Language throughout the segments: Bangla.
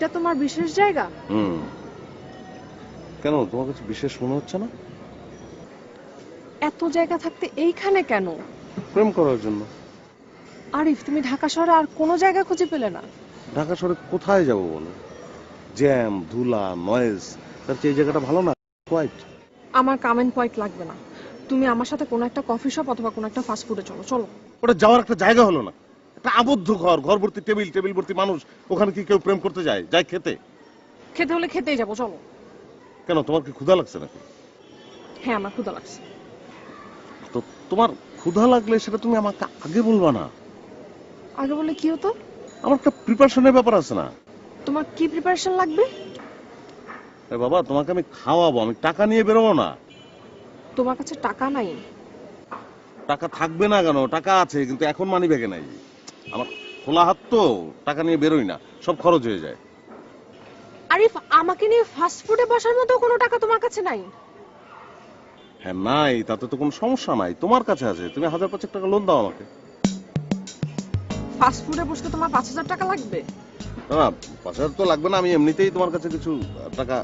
এইটা তোমার বিশেষ জায়গা? কেন তোমার কাছে বিশেষ মনে হচ্ছে না? এত জায়গা থাকতে এইখানে কেন? প্রেম করার জন্য। আরিফ, তুমি ঢাকা শহরে আর কোনো জায়গা খুঁজে পেলে না? ঢাকা শহরে কোথায় যাবো বলো? জ্যাম, ধুলা, নয়েজ, তার চেয়ে এই জায়গাটা ভালো না? কোয়াইট। আমার কামেন্ট পয়েন্ট লাগবে না, তুমি আমার সাথে কোনো একটা কফি শপ অথবা কোনো একটা ফাস্ট ফুডে চলো। চলো। ওটা যাওয়ার একটা জায়গা হলো না, একটা আবদ্ধ ঘর, ঘর ভর্তি টেবিল, টেবিল ভর্তি মানুষ। ওখানে কি কেউ প্রেম করতে যায়? যায় খেতে। খেতে হলে খেতেই যাবো, চলো। কেন, তোমার কি ক্ষুধা লাগছে নাকি? হ্যাঁ, আমার ক্ষুধা লাগছে। তো তোমার ক্ষুধা লাগলে সেটা তুমি আমাকে আগে বলবা না? আগে বললে কি হতো? আমার একটা প্রিপারেশনের ব্যাপার আছে না? তোমার কি প্রিপারেশন লাগবে? বাবা, তোমাকে আমি খাওয়াবো, আমি টাকা নিয়ে বেরোবো না। তোমার কাছে টাকা নাই? টাকা থাকবে না কেন? টাকা আছে, কিন্তু এখন মানি ব্যাগে নাই। আমার খোলা হাত তো, টাকা নিয়ে বেরোই না, সব খরচ হয়ে যায়। আরিফ, আমাকে নিয়ে ফাস্ট ফুডে বসার মতো কোনো টাকা তোমার কাছে নাই? হ্যাঁ নাই, তাতে তো কোনো সমস্যা নাই, তোমার কাছে আছে। তুমি 1000-5 টাকা লোন দাও আমাকে। ফাস্ট ফুডে বসতে তোমার 5000 টাকা লাগবে? না, 5000 তো লাগবে না, আমি এমনিতেই তোমার কাছে কিছু টাকা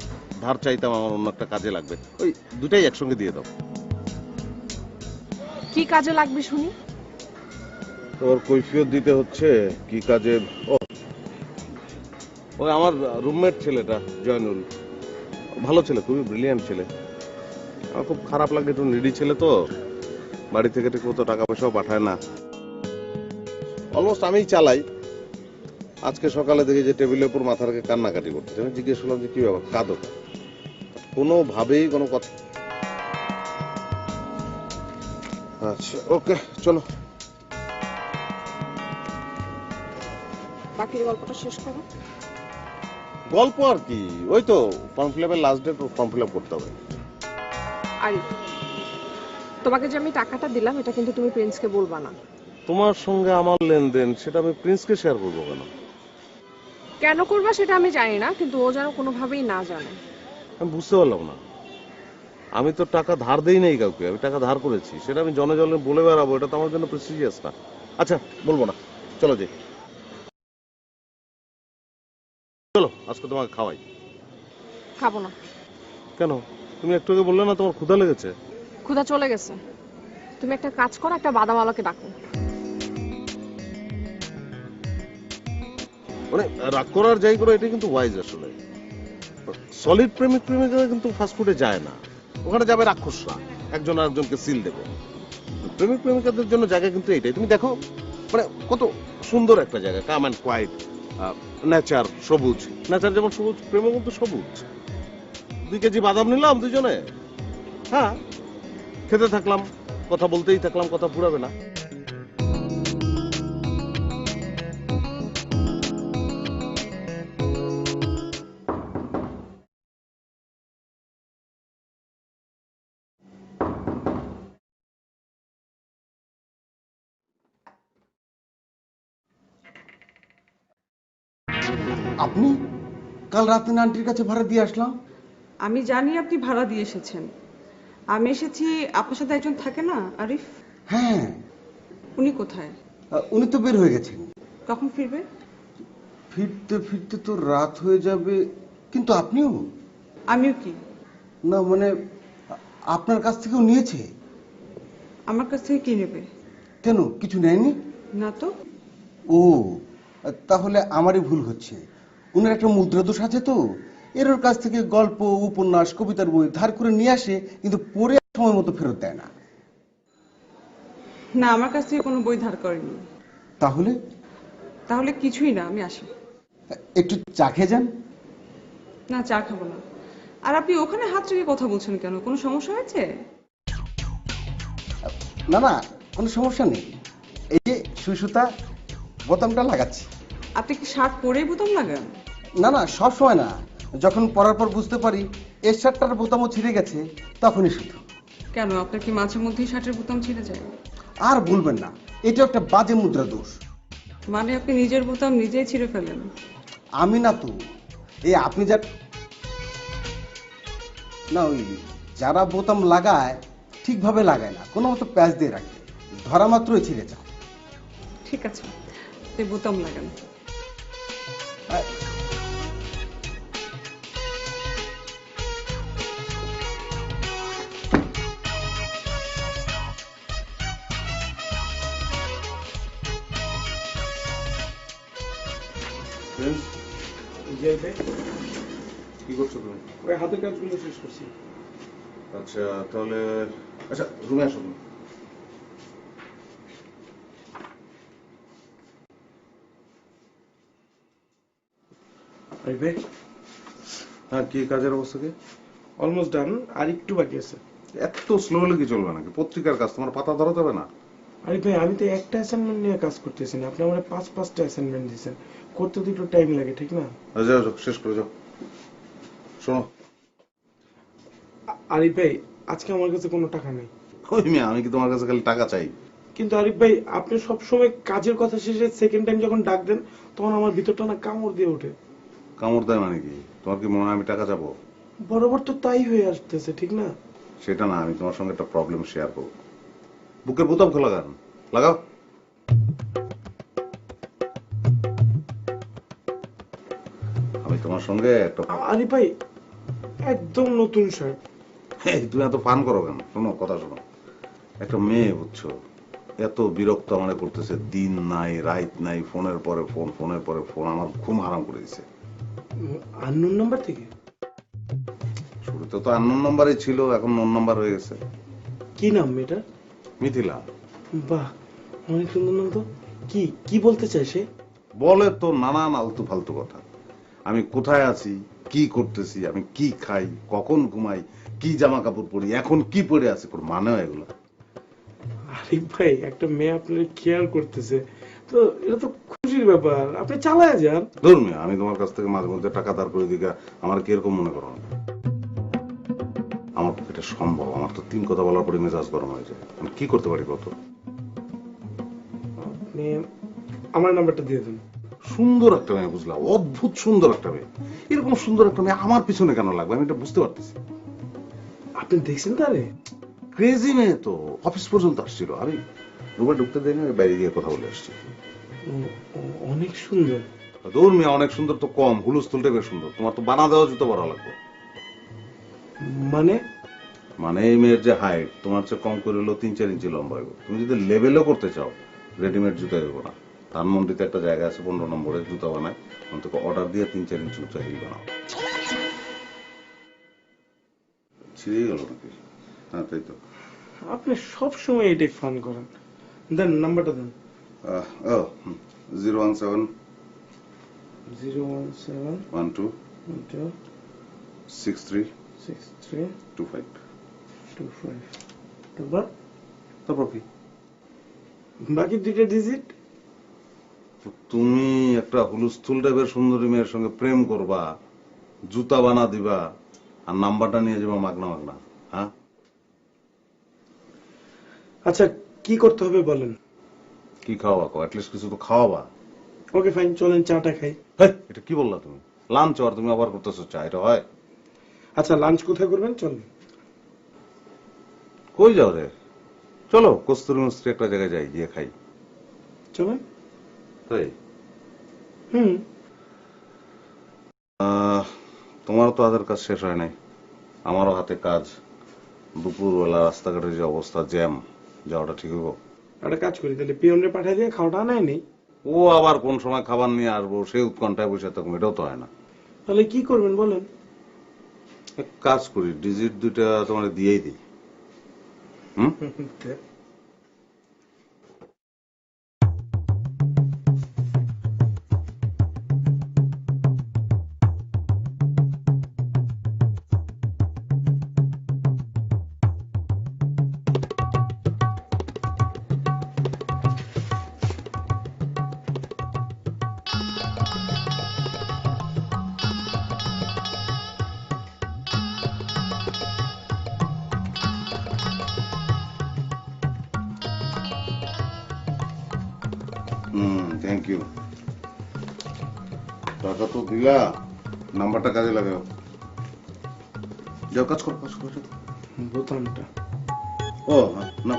ধার চাইতাম, আমার অন্য একটা কাজে লাগবে। ওই দুটাই একসঙ্গে দিয়ে দাও। কি কাজে লাগবে শুনি? তোর কৈফিয়ত দিতে হচ্ছে কি কাজে। ও, ওই আমার রুমমেট ছেলেটা জয়নুল, ভালো ছেলে, খুবই ব্রিলিয়ান্ট ছেলে। আমার খুব খারাপ লাগে, একটু নিডি ছেলে তো, বাড়ি থেকে ঠিক মতো টাকা পয়সাও পাঠায় না। অলমোস্ট আমিই চালাই। আজকে সকালে দেখি যে টেবিলের উপর মাথা রেখে কান্নাকাটি করতে, আমি জিজ্ঞেস করলাম যে কি ব্যাপার, কাঁদো? কোনোভাবেই কোনো কথা। আচ্ছা, ওকে, চলো। বাকি গল্পটা শেষ করো। গল্প আর কি, ওই তো ফর্ম ফিল আপের last date, form fill up করতে হবে। আরিফ, তোমাকে যে আমি টাকাটা দিলাম এটা কিন্তু তুমি প্রিন্সকে বলবা না। তোমার সঙ্গে আমার লেনদেন, সেটা আমি প্রিন্সকে শেয়ার করবো কেন? কেন করবা সেটা আমি জানি না, কিন্তু ও যেন কোনোভাবেই না জানে। আমি বুঝতে পারলাম না। আমি তো টাকা ধার দেই নাই কাউকে, আমি টাকা ধার করেছি, সেটা আমি জনে জনে বলে বেড়াবো, এটা তো আমার জন্য প্রেস্টিজিয়াস না। আচ্ছা, বলবো না, চলো যাই। চলো, আজকে তোমাকে খাওয়াই। খাবো না। কেন? তুমি একটু আগে বললে না তোমার ক্ষুধা লেগেছে? ক্ষুধা চলে গেছে। তুমি একটা কাজ করো, একটা বাদামওয়ালাকে ডাকো। মানে রাগ করার যাই করো, এটা কিন্তু ওয়াইজ আসলে। সলিড প্রেমিক প্রেমিকরা কিন্তু ফাস্টফুডে যায় না, ওখানে যাবে রাক্ষসরা, একজন আরেকজনকে সিল দেবে। প্রেমিক প্রেমিকাদের জন্য জায়গা কিন্তু এটাই। তুমি দেখো, মানে কত সুন্দর একটা জায়গা, কাম অ্যান্ড কোয়াইট, নেচার, সবুজ। নেচার যেমন সবুজ, প্রেমও কিন্তু সবুজ। 2 কেজি বাদাম নিলাম দুজনে, হ্যাঁ, খেতে থাকলাম, কথা বলতেই থাকলাম, কথা ফুরাবে না। আপনি কাল রাতে না আন্টির কাছে ভাড়া দিয়ে আসলাম? আমি জানি আপনি ভাড়া দিয়ে এসেছেন। আমি এসেছি, আপনার সাথে একজন থাকে না আরিফ? হ্যাঁ। উনি কোথায়? উনি তো বের হয়ে গেছেন। কখন ফিরবে? ফিরতে ফিরতে তো রাত হয়ে যাবে। কিন্তু আপনিও? আমিও কি? না মানে আপনার কাছ থেকেও নিয়েছে? আমার কাছ থেকে কি নেবে? কেন, কিছু নেয়নি? না তো। ও, তাহলে আমারই ভুল হচ্ছে। উনার একটা মুদ্রা দোষ আছে তো, এর ওর কাছ থেকে গল্প, উপন্যাস, কবিতার বই ধার করে নিয়ে আসে, কিন্তু পড়ে সময় মতো ফেরত দেয় না। না, আমার কাছ থেকে কোনো বই ধার করেনি। তাহলে? তাহলে কিছুই না, আমি আসি। একটু চা খেয়ে যান। না, চা খাবো না। আর আপনি ওখানে হাত রেখে কথা বলছেন কেন? কোনো সমস্যা হয়েছে? না না, কোনো সমস্যা নেই। এই যে সুই সুতা বোতামটা লাগাচ্ছি। আপনি কি শার্ট পরেই বোতাম লাগান? না না, সব সময় না, যখন পরার পর বুঝতে পারি এই শার্টটার বোতামও ছিঁড়ে গেছে, তখনই শুধু। কেন, আপনার কি মাঝে মধ্যেই শার্টের বোতাম ছিঁড়ে যায়? আর বলবেন না, এটা একটা বাজে মুদ্রা দোষ। মানে আপনি নিজের বোতাম নিজেই ছিঁড়ে ফেলেন? আমি না তো, এই আপনি যা না, ওই যারা বোতাম লাগায় ঠিকভাবে লাগায় না, কোনো মতো প্যাচ দিয়ে রাখে, ধরা মাত্রই ছিঁড়ে যায়। ঠিক আছে, আপনি বোতাম লাগান। প্রিন্স, জি ভাই, কি করছো তুমি? ওই হাতের কাজগুলো শেষ করছি। আচ্ছা তাহলে, আচ্ছা রুমে আসো তুমি। আরে ভাই, হ্যাঁ, কি কাজের অবস্থা কি? অলমোস্ট ডান, আর একটু বাকি আছে। এত স্লো হলে কি চলবে নাকি? পত্রিকার কাজ, তোমার পাতা ধরাতে হবে না? আরে ভাই, আমি তো একটা অ্যাসাইনমেন্ট নিয়ে কাজ করতেছি না, আপনি আমার পাঁচটা অ্যাসাইনমেন্ট দিয়েছেন, করতে তো একটু টাইম লাগে, ঠিক না? যাও যাও, শেষ করে যাও। শোনো, আরিফ ভাই, আজকে আমার কাছে কোনো টাকা নেই। ওই মেয়ে, আমি কি তোমার কাছে খালি টাকা চাই? কিন্তু আরিফ ভাই, আপনি সবসময় কাজের কথা শেষে সেকেন্ড টাইম যখন ডাক দেন, তখন আমার ভিতরটা না কামড় দিয়ে ওঠে। কামড় দেয় মানে কি? তোমার কি মনে হয় আমি টাকা চাবো? বরাবর তো তাই হয়ে আসতেছে, ঠিক না? সেটা না, আমি তোমার সঙ্গে একটা প্রবলেম শেয়ার করবো। বুকের বোতাম খোলা গান লাগাও। আমি তোমার সঙ্গে একটা আরিফ ভাই, একদম নতুন শার্ট। এই, তুমি এত ফান করো কেন? শোনো, কথা শোনো। একটা মেয়ে, বুঝছো, এত বিরক্ত আমাদের করতেছে, দিন নাই রাত নাই, ফোনের পরে ফোন, ফোনের পরে ফোন, আমার ঘুম হারাম করে দিছে। আননোন নাম্বার থেকে? শুরুতে তো আননোন নাম্বারই ছিল, এখন নোন নাম্বার হয়ে গেছে। কি নাম এটা? মিথিলা। বাহ, অনেক সুন্দর নাম তো। কি কি বলতে চাই সে? বলে তো নানান আলতু ফালতু কথা। আমি কোথায় আছি, কি করতেছি, আমি কি খাই, কখন ঘুমাই, কি জামা কাপড় পরি, এখন কি পরে আছি, কোন মানে হয় এগুলো? আরিফ ভাই, একটা মেয়ে আপনার কেয়ার করতেছে, তো এটা তো খুশির ব্যাপার, আপনি চালায় যান। ধর্মীয়, আমি তোমার কাছ থেকে মাঝে মধ্যে টাকা ধার করে দিকে আমার কিরকম মনে করো? আমার পক্ষে এটা সম্ভব? আমার তো 3 কথা বলার পরে মেজাজ গরম হয়ে যায়। আমি কি করতে পারি কত? আপনি আমার নাম্বারটা দিয়ে দেন। সুন্দর একটা মেয়ে, বুঝলাম, অদ্ভুত সুন্দর একটা মেয়ে। এরকম সুন্দর একটা মেয়ে আমার পিছনে কেন লাগবে, আমি এটা বুঝতে পারতেছি। আপনি দেখছেন তারে? ক্রেজি মেয়ে তো, অফিস পর্যন্ত আসছিল। আমি রুমে ঢুকতে দেয় না, বাইরে গিয়ে কথা বলে আসছি। অনেক সুন্দর। দৌড় মেয়ে, অনেক সুন্দর তো কম, হুলস্থুল টাইপের সুন্দর। তোমার তো বানা দেওয়া জুতো পরা লাগবে। মানে? মানে এই মেয়ের যে হাইট, তোমার চেয়ে কম করে হলো 3-4 ইঞ্চি লম্বা হবে। তুমি যদি লেভেলও করতে চাও, রেডিমেড জুতা দেবো না। ধানমন্ডিতে একটা জায়গা আছে, 15 নম্বরের জুতা বানায়, অন্তত অর্ডার দিয়ে 3-4 ইঞ্চি উঁচা হিল বানাও। ছিঁড়ে গেল নাকি? হ্যাঁ, তাই তো। আপনি সব সময় এটাই ফান করেন। দেন, নাম্বারটা দেন। 017 017 12 12 63 63 25। 25। তারপর তারপর কি? বাকি দুইটা ডিজিট। তুমি একটা হুলস্থুল টাইপের সুন্দরী মেয়ের সঙ্গে প্রেম করবা, জুতা বানা দিবা, আর নাম্বারটা নিয়ে যাবা মাগনা মাগনা? হ্যাঁ, আচ্ছা, কি করতে হবে বলেন। কি খাওয়াবা? অ্যাটলিস্ট কিছু তো খাওয়াবা। ওকে ফাইন, চলেন চাটা খাই। হেই, এটা কি বললা তুমি? লাঞ্চ আর তুমি আবার করতেছো চা? এটা হয়? আচ্ছা, লাঞ্চ কোথায় করবেন চলেন। কই যাও রে? চলো কস্তুরি মস্তুরি একটা জায়গায় যাই, গিয়ে খাই। চলেন। তাই? হুম। তোমারও তো হাতের কাজ শেষ হয় নাই, আমারও হাতে কাজ। দুপুরবেলা রাস্তাঘাটের যে অবস্থা, জ্যাম, যাওয়াটা ঠিক হবো? একটা কাজ করি, তাহলে পিয়নরে পাঠিয়ে দিয়ে খাওয়াটা আনায় নেই। ও আবার কোন সময় খাবার নিয়ে আসবো, সেই উৎকণ্ঠায় বসে থাকবো, এটাও তো হয় না। তাহলে কি করবেন বলেন। এক কাজ করি, ডিজিট 2টা তোমার দিয়েই দিই। হুম? Thank you. টাকা তো দিলা, নাম্বারটা কাজে লাগাও। যাও, কাজ করো, কাজ করো। বোতামটা। ও হ্যাঁ, না।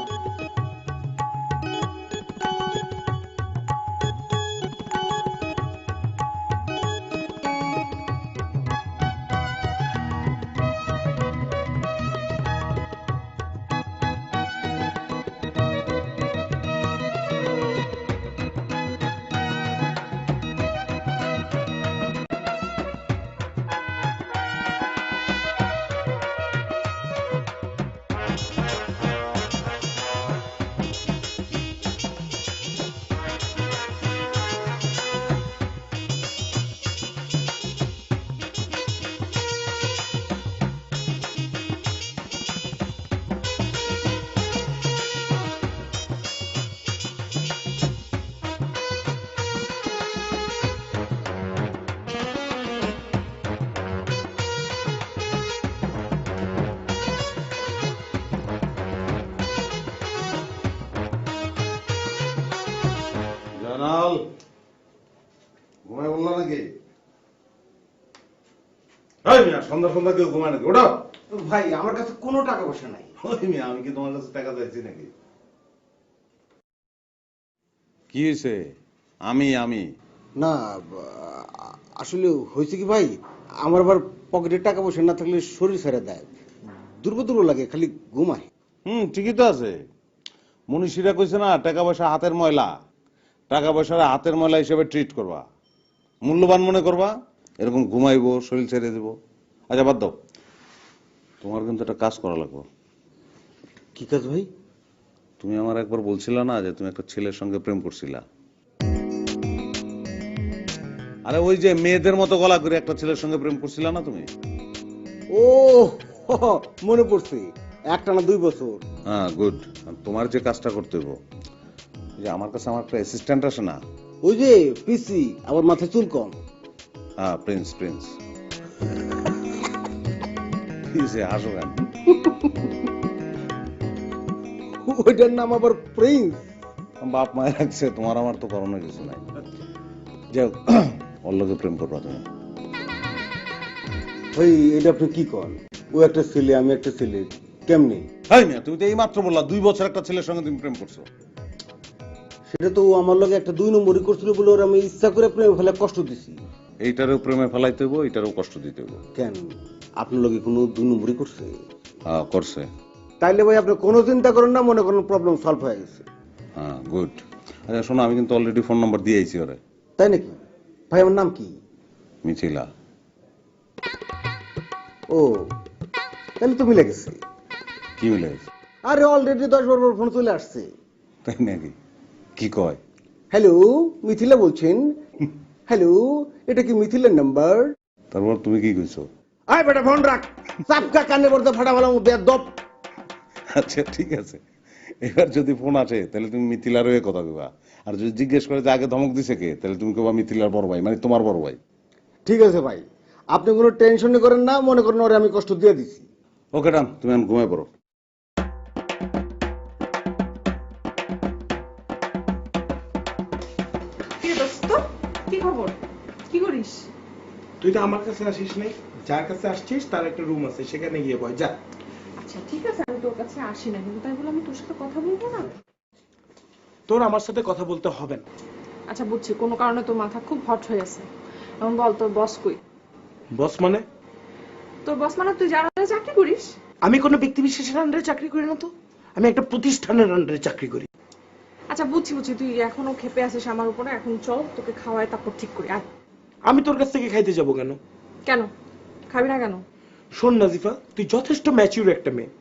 এই মিয়া, সন্ধ্যা সন্ধ্যা কেউ ঘুমায় নাকি? ওটা ভাই আমার কাছে কোনো টাকা পয়সা নাই। ওই মিয়া, আমি কি তোমার কাছে টাকা চাইছি নাকি? কি হয়েছে? আমি না আসলে হয়েছে কি ভাই, আমার আবার পকেটে টাকা পয়সা না থাকলে শরীর ছেড়ে দেয়, দুর্বল দুর্বল লাগে, খালি ঘুমায়। ঠিকই তো আছে। মনীষীরা কইছে না, টাকা পয়সা হাতের ময়লা, টাকা পয়সা হাতের ময়লা হিসেবে ট্রিট করবা, মূল্যবান মনে করবা, এরকম ঘুমাইবো, শরীর ছেড়ে দেবো। আচ্ছা বাদ দাও, তোমার কিন্তু একটা কাজ করা লাগবে। কি কাজ ভাই? তুমি আমার একবার বলছিলা না যে তুমি একটা ছেলের সঙ্গে প্রেম করছিলা? আরে ওই যে মেয়েদের মতো গলা করে একটা ছেলের সঙ্গে প্রেম করছিলা না তুমি? ও মনে পড়ছে, একটা না 2 বছর। হ্যাঁ, গুড। তোমার যে কাজটা করতে হইব, যে আমার কাছে আমার একটা অ্যাসিস্ট্যান্ট আছে না, ওই যে পিসি, আবার মাথায় চুল কম। হ্যাঁ, প্রিন্স হাসো কেন? ওইটার নাম আবার প্রিন্স। বাপ মায়ের রাখছে, তোমার আমার তো করণের কিছু নাই। যাও, ওর লোকে প্রেম করবা তুমি। ভাই এটা আপনি কি করেন? ও একটা ছেলে, আমি একটা ছেলে, কেমনি? হাই মিয়া, তুমি তো এই মাত্র বললা 2 বছর একটা ছেলের সঙ্গে তুমি প্রেম করছো। সেটা তো ও আমার লগে একটা 2 নম্বরই করছিল বলে ওর আমি ইচ্ছা করে প্রেমে ফেলে কষ্ট দিছি। এইটারও প্রেমে ফেলাইতে হইব, এইটারও কষ্ট দিতে হইব। কেন, আপনার লগে কোনো 2 নম্বরই করছে? হ্যাঁ, করছে। তাইলে ভাই আপনি কোনো চিন্তা করেন না, মনে করেন প্রবলেম সলভ হয়ে গেছে। হ্যাঁ, গুড। আচ্ছা শোনো, আমি কিন্তু অলরেডি ফোন নাম্বার দিয়ে আইছি ওরে। তাই নাকি? ভাই আমার নাম কি? মিথিলা। ও তাহলে তো মিলে গেছে। কি মিলে গেছে? আরে অলরেডি 10 বার ফোন চলে আসছে। তাই নাকি? কি কয়? হ্যালো, মিথিলা বলছেন? হ্যালো, এটা কি মিথিলার নাম্বার? তারপর তুমি কি কইছো? আয় বেটা ফোন রাখ, চাপকা কানে পড়তে ফাটা ভালো বেদব। আচ্ছা ঠিক আছে, এবার যদি ফোন আসে তাহলে তুমি মিথিলার হয়ে কথা কইবা, আর যদি জিজ্ঞেস করে যে আগে ধমক দিছে কে, তাহলে তুমি কইবা মিথিলার বড় ভাই, মানে তোমার বড় ভাই। ঠিক আছে ভাই, আপনি কোনো টেনশন করেন না, মনে করেন ওরে আমি কষ্ট দিয়ে দিছি। ওকে ডান, তুমি এখন ঘুমায় পড়ো। কি দোস্ত, কি খবর, কি করিস? তুই তো আমার কাছে আসিস নাই, যার কাছে আসছিস তার একটা রুম আছে, সেখানে গিয়ে বয় যা। আচ্ছা ঠিক আছে, আমি তোর কাছে আসি না, কিন্তু তাই বলে আমি তোর সাথে কথা বলবো না। তোর আমার সাথে কথা বলতে হবে না। আচ্ছা বুঝছি, কোনো কারণে তোর মাথা খুব হট হয়ে আছে। এখন বল, তোর বস কই? বস মানে? তোর বস মানে তুই যার আন্ডারে চাকরি করিস? আমি কোনো ব্যক্তি বিশেষের আন্ডারে চাকরি করি না তো, আমি একটা প্রতিষ্ঠানের আন্ডারে চাকরি করি। আচ্ছা বুঝছি, তুই এখনো ক্ষেপে আছিস আমার উপরে। এখন চল, তোকে খাওয়ায় তারপর ঠিক করি। আয়। আমি তোর কাছ থেকে খাইতে যাব কেন? কেন খাবি না কেন? শোন নাজিফা, তুই যথেষ্ট ম্যাচিউর একটা মেয়ে,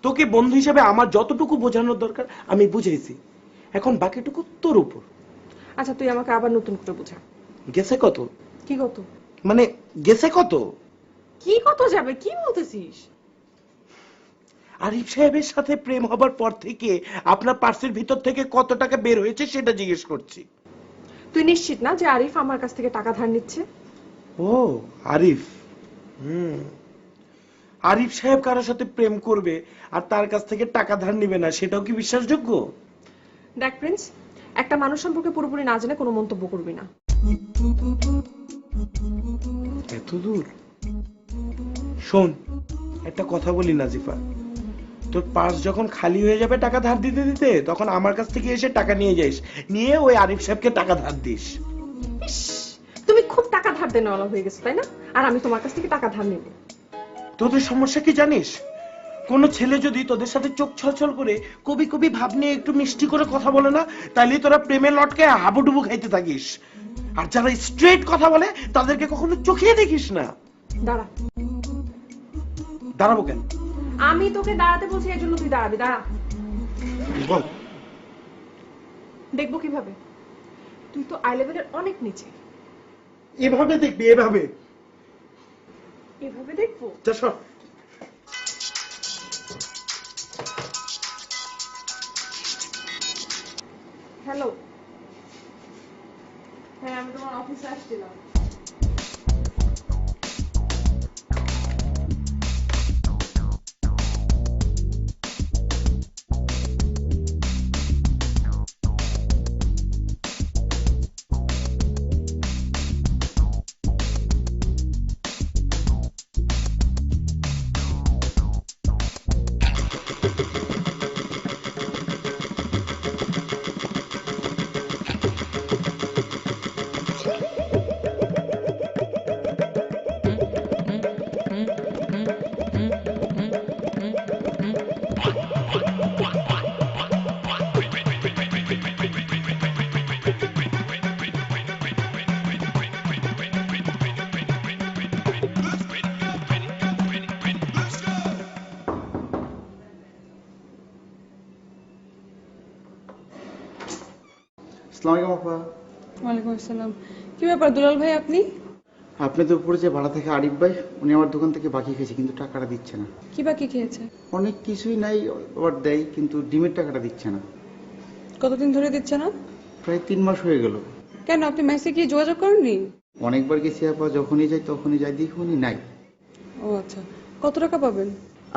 তোকে বন্ধু হিসেবে আমার যতটুকু বোঝানোর দরকার আমি বুঝাইছি, এখন বাকিটুকু তোর উপর। আচ্ছা তুই আমাকে আবার নতুন করে বুঝা। গেছে কত? কি কত? মানে গেছে কত? কি কত যাবে, কি বলতেছিস? আরিফ সাহেবের সাথে প্রেম হবার পর থেকে আপনার পার্সের ভিতর থেকে কত টাকা বের হয়েছে সেটা জিজ্ঞেস করছি। তুই নিশ্চিত না যে আরিফ আমার কাছ থেকে টাকা ধার নিচ্ছে? ও আরিফ, আরিফ সাহেব কারোর সাথে প্রেম করবে আর তার কাছ থেকে টাকা ধার নিবে না, সেটাও কি বিশ্বাসযোগ্য? দেখ প্রিন্স, একটা মানুষ সম্পর্কে পুরোপুরি না জেনে কোনো মন্তব্য করবি না। এত দূর? শোন, একটা কথা বলি নাজিফা, তোর পার্স যখন খালি হয়ে যাবে টাকা ধার দিতে দিতে, তখন আমার কাছ থেকে এসে টাকা নিয়ে যাইস, নিয়ে ওই আরিফ সাহেবকে টাকা ধার দিস। ইস, তুমি খুব টাকা ধার দেনেওয়ালা হয়ে গেছো তাই না? আর আমি তোমার কাছ থেকে টাকা ধার নিব? তোদের সমস্যা কি জানিস? কোন ছেলে যদি তোদের সাথে চোখ ছলছল করে কবি কবি ভাব নিয়ে একটু মিষ্টি করে কথা বলে না, তাইলে তোরা প্রেমে লটকে হাবুডুবু খাইতে থাকিস। আর যারা স্ট্রেট কথা বলে তাদেরকে কখনো চোখে দেখিস না। দাঁড়া। দাঁড়াবো কেন? আমি তোকে দাঁড়াতে বলছি, এর জন্য তুই দাঁড়াবি। দাঁড়া। বল। দেখবো কিভাবে? তুই তো আই লেভেলের অনেক নিচে। এভাবে দেখবি? এভাবে? এভাবে দেখবো? যা সর। হ্যালো, হ্যাঁ আমি তোমার অফিসে আসছিলাম। আসসালামু আলাইকুম আপা। ওয়ালাইকুম আসসালাম। কি ব্যাপার দুলাল ভাই আপনি? আপনি তো উপরে যে ভাড়া থেকে আরিফ ভাই, উনি আমার দোকান থেকে বাকি খেয়েছে কিন্তু টাকাটা দিচ্ছে না। কি বাকি খেয়েছে? অনেক কিছুই নাই, আবার দেয় কিন্তু ডিমের টাকাটা দিচ্ছে না। কতদিন ধরে দিচ্ছে না? প্রায় 3 মাস হয়ে গেল। কেন আপনি মেসে কি যোগাযোগ করেননি? অনেকবার গেছি আপা, যখনই যাই তখনই যাই, দেখি উনি নাই। ও আচ্ছা, কত টাকা পাবেন?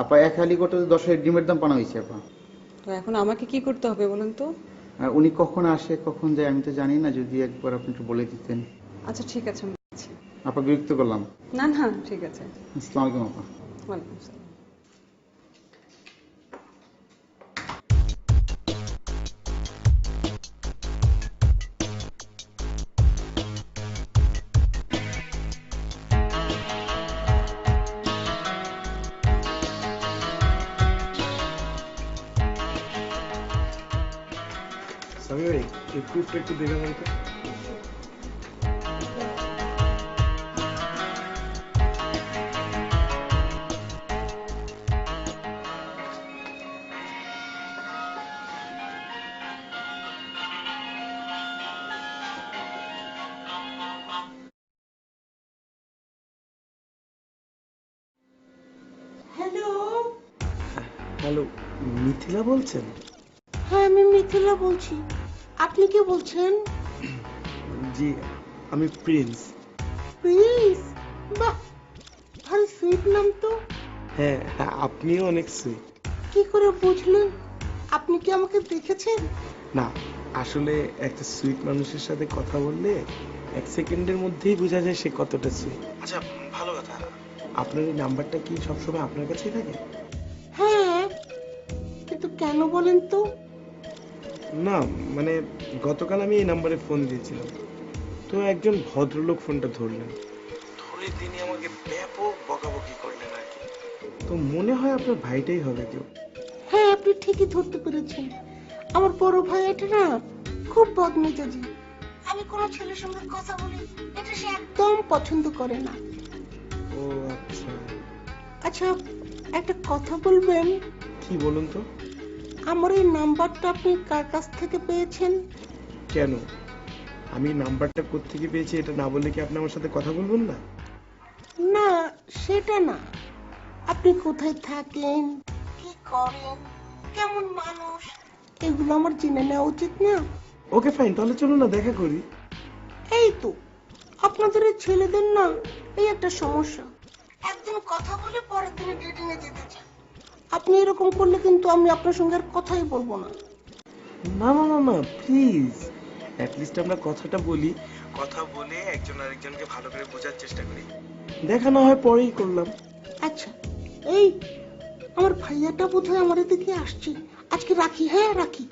আপা এক হালিকটে 10 ডিমের দাম পানা হয়েছে আপা। তো এখন আমাকে কি করতে হবে বলেন তো? আর উনি কখন আসে কখন যায় আমি তো জানি না, যদি একবার আপনি একটু বলে দিতেন। আচ্ছা ঠিক আছে, আমি বলছি। আপা বিরক্ত করলাম। না না ঠিক আছে। আসসালামু আলাইকুম আপা। ওয়ালাইকুম আসসালাম। সামি ভাই এই প্রুফটা একটু দেখে বলতে। হ্যালো, হ্যালো, মিথিলা বলছেন? হ্যাঁ আমি মিথিলা বলছি। আপনি কে বলছেন? জি, আমি প্রিন্স। প্রিন্স? বাহ, ভারী সুইট নাম তো। হ্যাঁ, আপনিও অনেক সুইট। কি করে বুঝলেন? আপনি কি আমাকে দেখেছেন? না, আসলে একটা সুইট মানুষের সাথে কথা বললে 1 সেকেন্ডের মধ্যেই বোঝা যায় সে কতটা সুইট। আচ্ছা ভালো কথা, আপনার এই নাম্বারটা কি সবসময় আপনার কাছেই থাকে? হ্যাঁ, কিন্তু কেন বলেন তো? না মানে গতকাল আমি এই নাম্বারে ফোন দিয়েছিলাম, তো একজন ভদ্রলোক ফোনটা ধরলেন, ধরে তিনি আমাকে ব্যাপক বকাবকি করলেন আর কি। তো মনে হয় আপনার ভাইটাই হবে কেউ। হ্যাঁ আপনি ঠিকই ধরতে পেরেছেন। আমার বড় ভাই এটা না খুব বদমেজাজি। আমি কোনো ছেলের সঙ্গে কথা বলি এটা সে একদম পছন্দ করে না। ও আচ্ছা, আচ্ছা একটা কথা বলবেন? কি বলুন তো? আমার এই নাম্বারটা আপনি কার কাছ থেকে পেয়েছেন? কেন, আমি নাম্বারটা কোত্থেকে পেয়েছি এটা না বললে কি আপনি আমার সাথে কথা বলবেন না? না সেটা না, আপনি কোথায় থাকেন, কি করেন, কেমন মানুষ, এগুলো আমার জেনে নেওয়া উচিত না? ওকে ফাইন, তাহলে চলুন না দেখা করি। এই তো আপনাদের এই ছেলেদের না এই একটা সমস্যা, একদিন কথা বলে পরের দিনে ডেটিং এ যেতে চায়। আপনি এরকম করলে কিন্তু আমি আপনার সঙ্গে আর কথাই বলবো না। না না না না প্লিজ, অ্যাটলিস্ট আমরা কথাটা বলি, কথা বলে একজন আরেকজনকে ভালো করে বোঝার চেষ্টা করি। দেখা না হয় পরেই করলাম। আচ্ছা এই আমার ভাইয়াটা বোধহয় আমার এদিকে আসছে, আজকে রাখি। হ্যাঁ রাখি।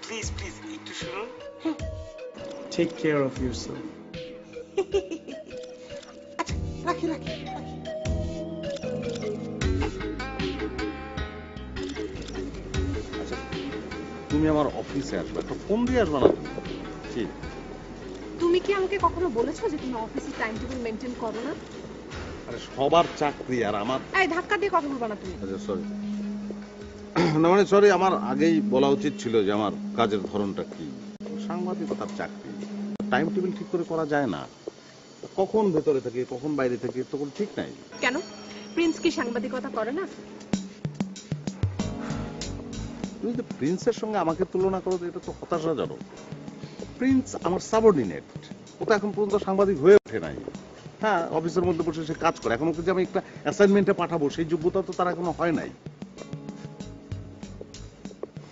প্লিজ প্লিজ একটু শুনুন। হ্যাঁ টেক কেয়ার অফ ইউরসেলফ। আচ্ছা রাখি রাখি রাখি। আচ্ছা তুমি আমার অফিসে আসবে, একটা ফোন দিয়ে আসবে না? কি তুমি কি আমাকে কখনো বলেছো যে তুমি অফিসে টাইম টেবিল মেনটেন করো না? আরে সবার চাকরি আর আমার। এই ধাক্কা দিয়ে কথা বলবা না তুমি। আচ্ছা সরি, না মানে সরি, আমার আগেই বলা উচিত ছিল যে আমার কাজের ধরনটা কি। সাংবাদিকতার চাকরি, টাইম টেবিল ঠিক করে করা যায় না। কখন ভেতরে থাকে কখন বাইরে থাকে তখন ঠিক নাই। কেন প্রিন্স কি সাংবাদিকতা করে না? তুমি যে প্রিন্সের সঙ্গে আমাকে তুলনা করো, এটা তো হতাশাজনক। প্রিন্স আমার সাবঅর্ডিনেট, ও তো এখন পর্যন্ত সাংবাদিক হয়ে ওঠে নাই। হ্যাঁ অফিসের মধ্যে বসে সে কাজ করে, এখন ওকে যে আমি একটা অ্যাসাইনমেন্টে পাঠাবো সেই যোগ্যতা তো তার এখনো হয় নাই।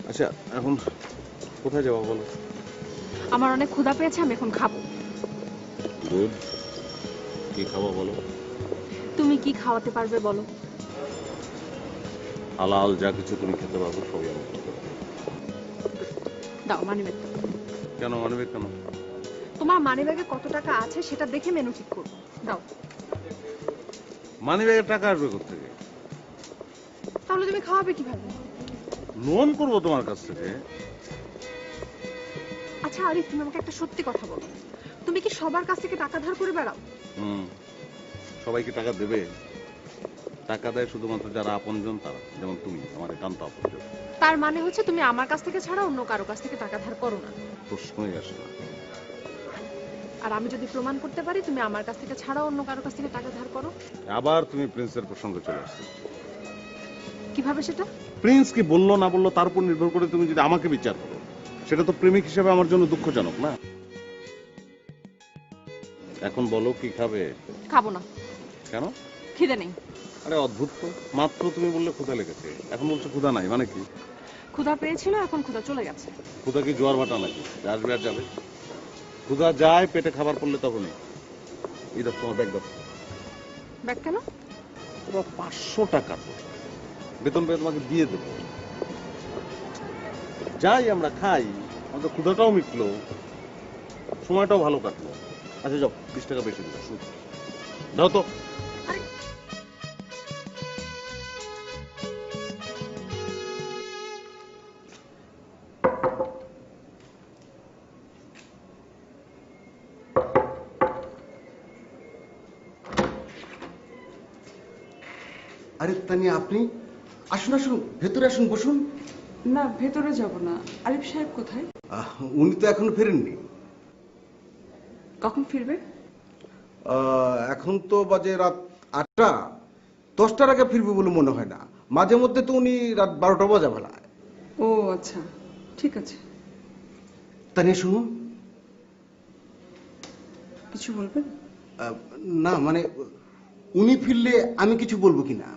আচ্ছা এখন কোথায় যাবো বলো? আমার অনেক ক্ষুধা পেয়েছে, আমি এখন খাবো। গুড, কি খাবো বলো? তুমি কি খাওয়াতে পারবে বলো? হালাল যা কিছু তুমি খেতে পারবো সবই আমি খেতে পারবো। দাও মানিব্যাগটা। কেন মানবে কেন? তোমার মানিব্যাগে কত টাকা আছে সেটা দেখে মেনু ঠিক করবো। দাও। মানি ব্যাগের টাকা আসবে কোথেকে? তাহলে তুমি খাওয়াবে কিভাবে? লোন করবো তোমার কাছ থেকে। আচ্ছা আরিফ, তুমি আমাকে একটা সত্যি কথা বলো, তুমি কি সবার কাছ থেকে টাকা ধার করে বেড়াও? সবাইকে টাকা দেবে? টাকা দেয় শুধুমাত্র যারা আপনজন, তারা, যেমন তুমি আমার একান্ত আপনজন। তার মানে হচ্ছে তুমি আমার কাছ থেকে ছাড়া অন্য কারো কাছ থেকে টাকা ধার করো না। প্রশ্নই আসে না। আর আমি যদি প্রমাণ করতে পারি তুমি আমার কাছ থেকে ছাড়া অন্য কারো কাছ থেকে টাকা ধার করো। আবার তুমি প্রিন্সের প্রসঙ্গে চলে আসছো। কিভাবে সেটা? প্রিন্স কি বললো না বললো তার উপর নির্ভর করে তুমি যদি আমাকে বিচার করো, সেটা তো প্রেমিক হিসেবে আমার জন্য দুঃখজনক না? এখন বলো কি খাবে? খাবো না। কেন? খিদে নেই। আরে অদ্ভুত তো, মাত্র তুমি বললে ক্ষুধা লেগেছে, এখন বলছো ক্ষুধা নাই, মানে কি? ক্ষুধা পেয়েছিল, এখন ক্ষুধা চলে গেছে। ক্ষুধা কি জোয়ার ভাটা নাকি আসবে আর যাবে? ক্ষুধা যায় পেটে, খাবার পড়লে তখনই। এই দেখো তোমার ব্যাগ, দেখো। ব্যাগ কেন? তোমার 500 টাকা তো বেতন পেয়ে তোমাকে দিয়ে দেবো। যাই আমরা খাই, আমাদের ক্ষুধাটাও মিটলো, সময়টাও ভালো কাটলো। আচ্ছা যাও, 20 টাকা বেশি দিবো, শুধু দাও তো। আরে তানিয়া, আপনি আসুন আসুন, ভেতরে আসুন, বসুন। না, ভেতরে যাব না। আরিফ সাহেব কোথায়? আহ, উনি তো এখনো ফেরেননি। কখন ফিরবে? এখন তো বাজে রাত 8টা, 10টার আগে ফিরবে বলে মনে হয় না। মাঝে মধ্যে তো উনি রাত 12টা বাজা বেলায়। ও আচ্ছা, ঠিক আছে। তানিয়া শুনুন। কিছু বলবেন? না মানে, উনি ফিরলে আমি কিছু বলবো কিনা।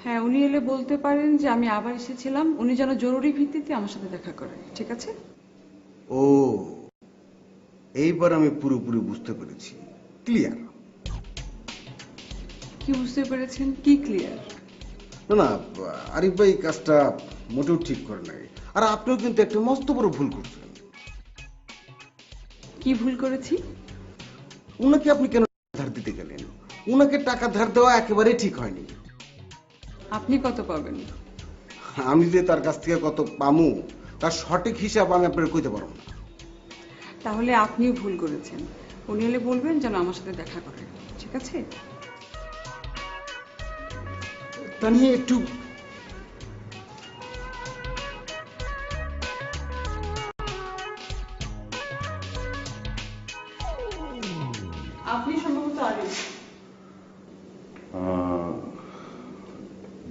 হ্যাঁ, উনি এলে বলতে পারেন যে আমি আবার এসেছিলাম, উনি যেন জরুরি ভিত্তিতে আমার সাথে দেখা করে, ঠিক আছে? ও, এইবার আমি পুরোপুরি বুঝতে পেরেছি, ক্লিয়ার। কি বুঝতে পেরেছেন? কি ক্লিয়ার? না না, আরিফ ভাই কাজটা মোটেও ঠিক করে নাই। আর আপনিও কিন্তু একটা মস্ত বড় ভুল করছেন। কি ভুল করেছি? উনাকে আপনি কেন ধার দিতে গেলেন? উনাকে টাকা ধার দেওয়া একেবারেই ঠিক হয়নি। আপনি কত পাবেন? আমি যে তার কাছ থেকে কত পামু তার সঠিক হিসাব আমি আপনার কইতে পারবো না। তাহলে আপনিও ভুল করেছেন। উনি এলে বলবেন যেন আমার সাথে দেখা করে, ঠিক আছে? তা নিয়ে একটু আপনি সম্ভবত আরিফ।